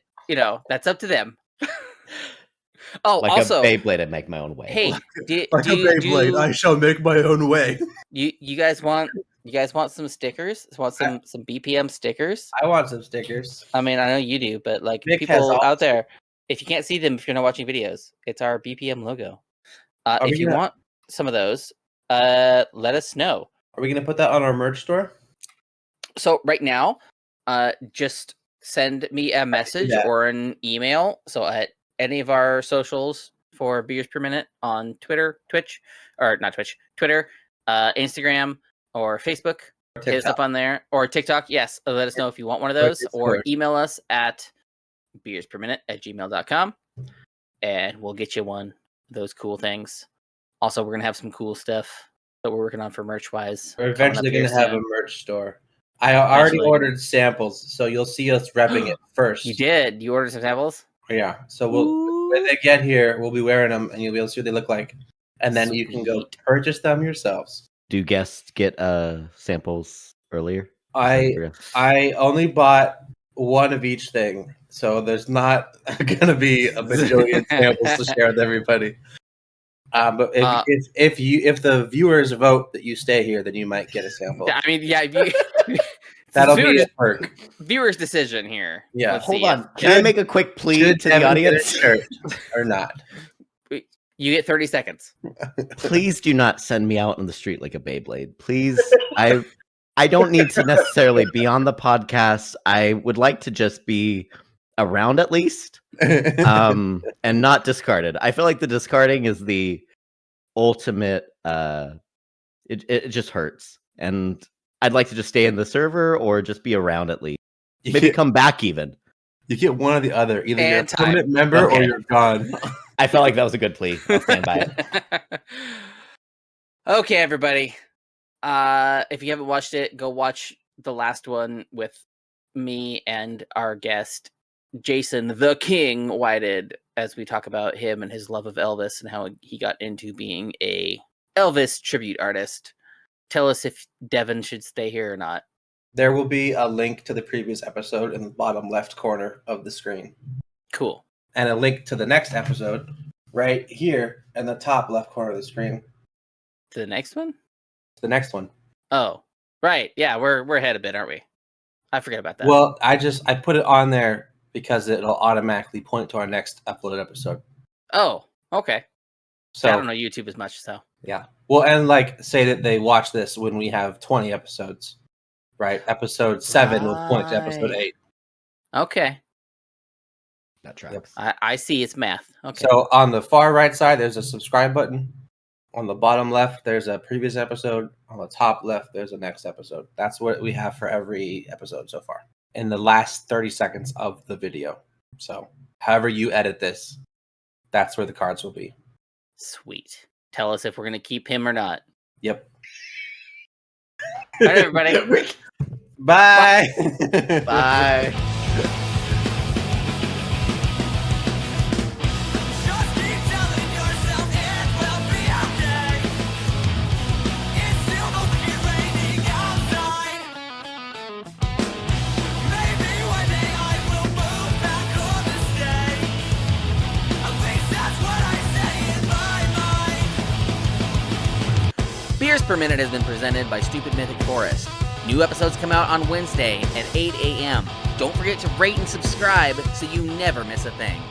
that's up to them. Oh, like also, a Beyblade, I make my own way. Hey, Beyblade, I shall make my own way. You guys want some stickers? Want some BPM stickers? I want some stickers. I mean, I know you do, but like Mick people out there, if you can't see them, if you're not watching videos, it's our BPM logo. If you want some of those, let us know. Are we gonna put that on our merch store? So right now, just send me a message or an email. So at any of our socials for Beers Per Minute on Twitter, Twitter, Instagram, or Facebook. Hit us up on there. Or TikTok, yes. Let us know if you want one of those. Or email us at beersperminute@gmail.com. And we'll get you one of those cool things. Also, we're going to have some cool stuff that we're working on for merch-wise. We're eventually going to have a merch store. I already ordered samples, so you'll see us repping it first. You did? You ordered some samples? Yeah. So when they get here, we'll be wearing them, and you'll be able to see what they look like. And then you can go purchase them yourselves. Do guests get samples earlier? I only bought one of each thing, so there's not going to be a bajillion samples to share with everybody. But if the viewers vote that you stay here, then you might get a sample. I mean, yeah, that'll be a perk. Viewer's decision here. Yeah. Hold on. Can I make a quick plea to the audience? Or not? You get 30 seconds. Please do not send me out on the street like a Beyblade. Please. I don't need to necessarily be on the podcast. I would like to just be around at least. And not discarded. I feel like the discarding is the ultimate it just hurts. And I'd like to just stay in the server or just be around at least. Maybe come back even. You get one or the other. Either you're a permanent member or you're gone. I felt like that was a good plea. I'll stand by it. Okay, everybody. If you haven't watched it, go watch the last one with me and our guest, Jason the King Whited, as we talk about him and his love of Elvis and how he got into being a Elvis tribute artist. Tell us if Devin should stay here or not. There will be a link to the previous episode in the bottom left corner of the screen. Cool. And a link to the next episode right here in the top left corner of the screen. To the next one? The next one. Oh, right. Yeah, we're ahead a bit, aren't we? I forget about that. Well, I put it on there because it'll automatically point to our next uploaded episode. Oh, okay. So I don't know YouTube as much, so yeah. Well, and like say that they watch this when we have 20 episodes, right? Episode 7 will point to episode 8. Okay. That tracks. I see it's math. Okay. So on the far right side, there's a subscribe button. On the bottom left, there's a previous episode. On the top left, there's a next episode. That's what we have for every episode so far in the last 30 seconds of the video. So however you edit this, that's where the cards will be. Sweet. Tell us if we're going to keep him or not. Yep. All right, everybody. Bye. Bye. Beers Per Minute has been presented by Stupid Mythic Forest. New episodes come out on Wednesday at 8 a.m. Don't forget to rate and subscribe so you never miss a thing.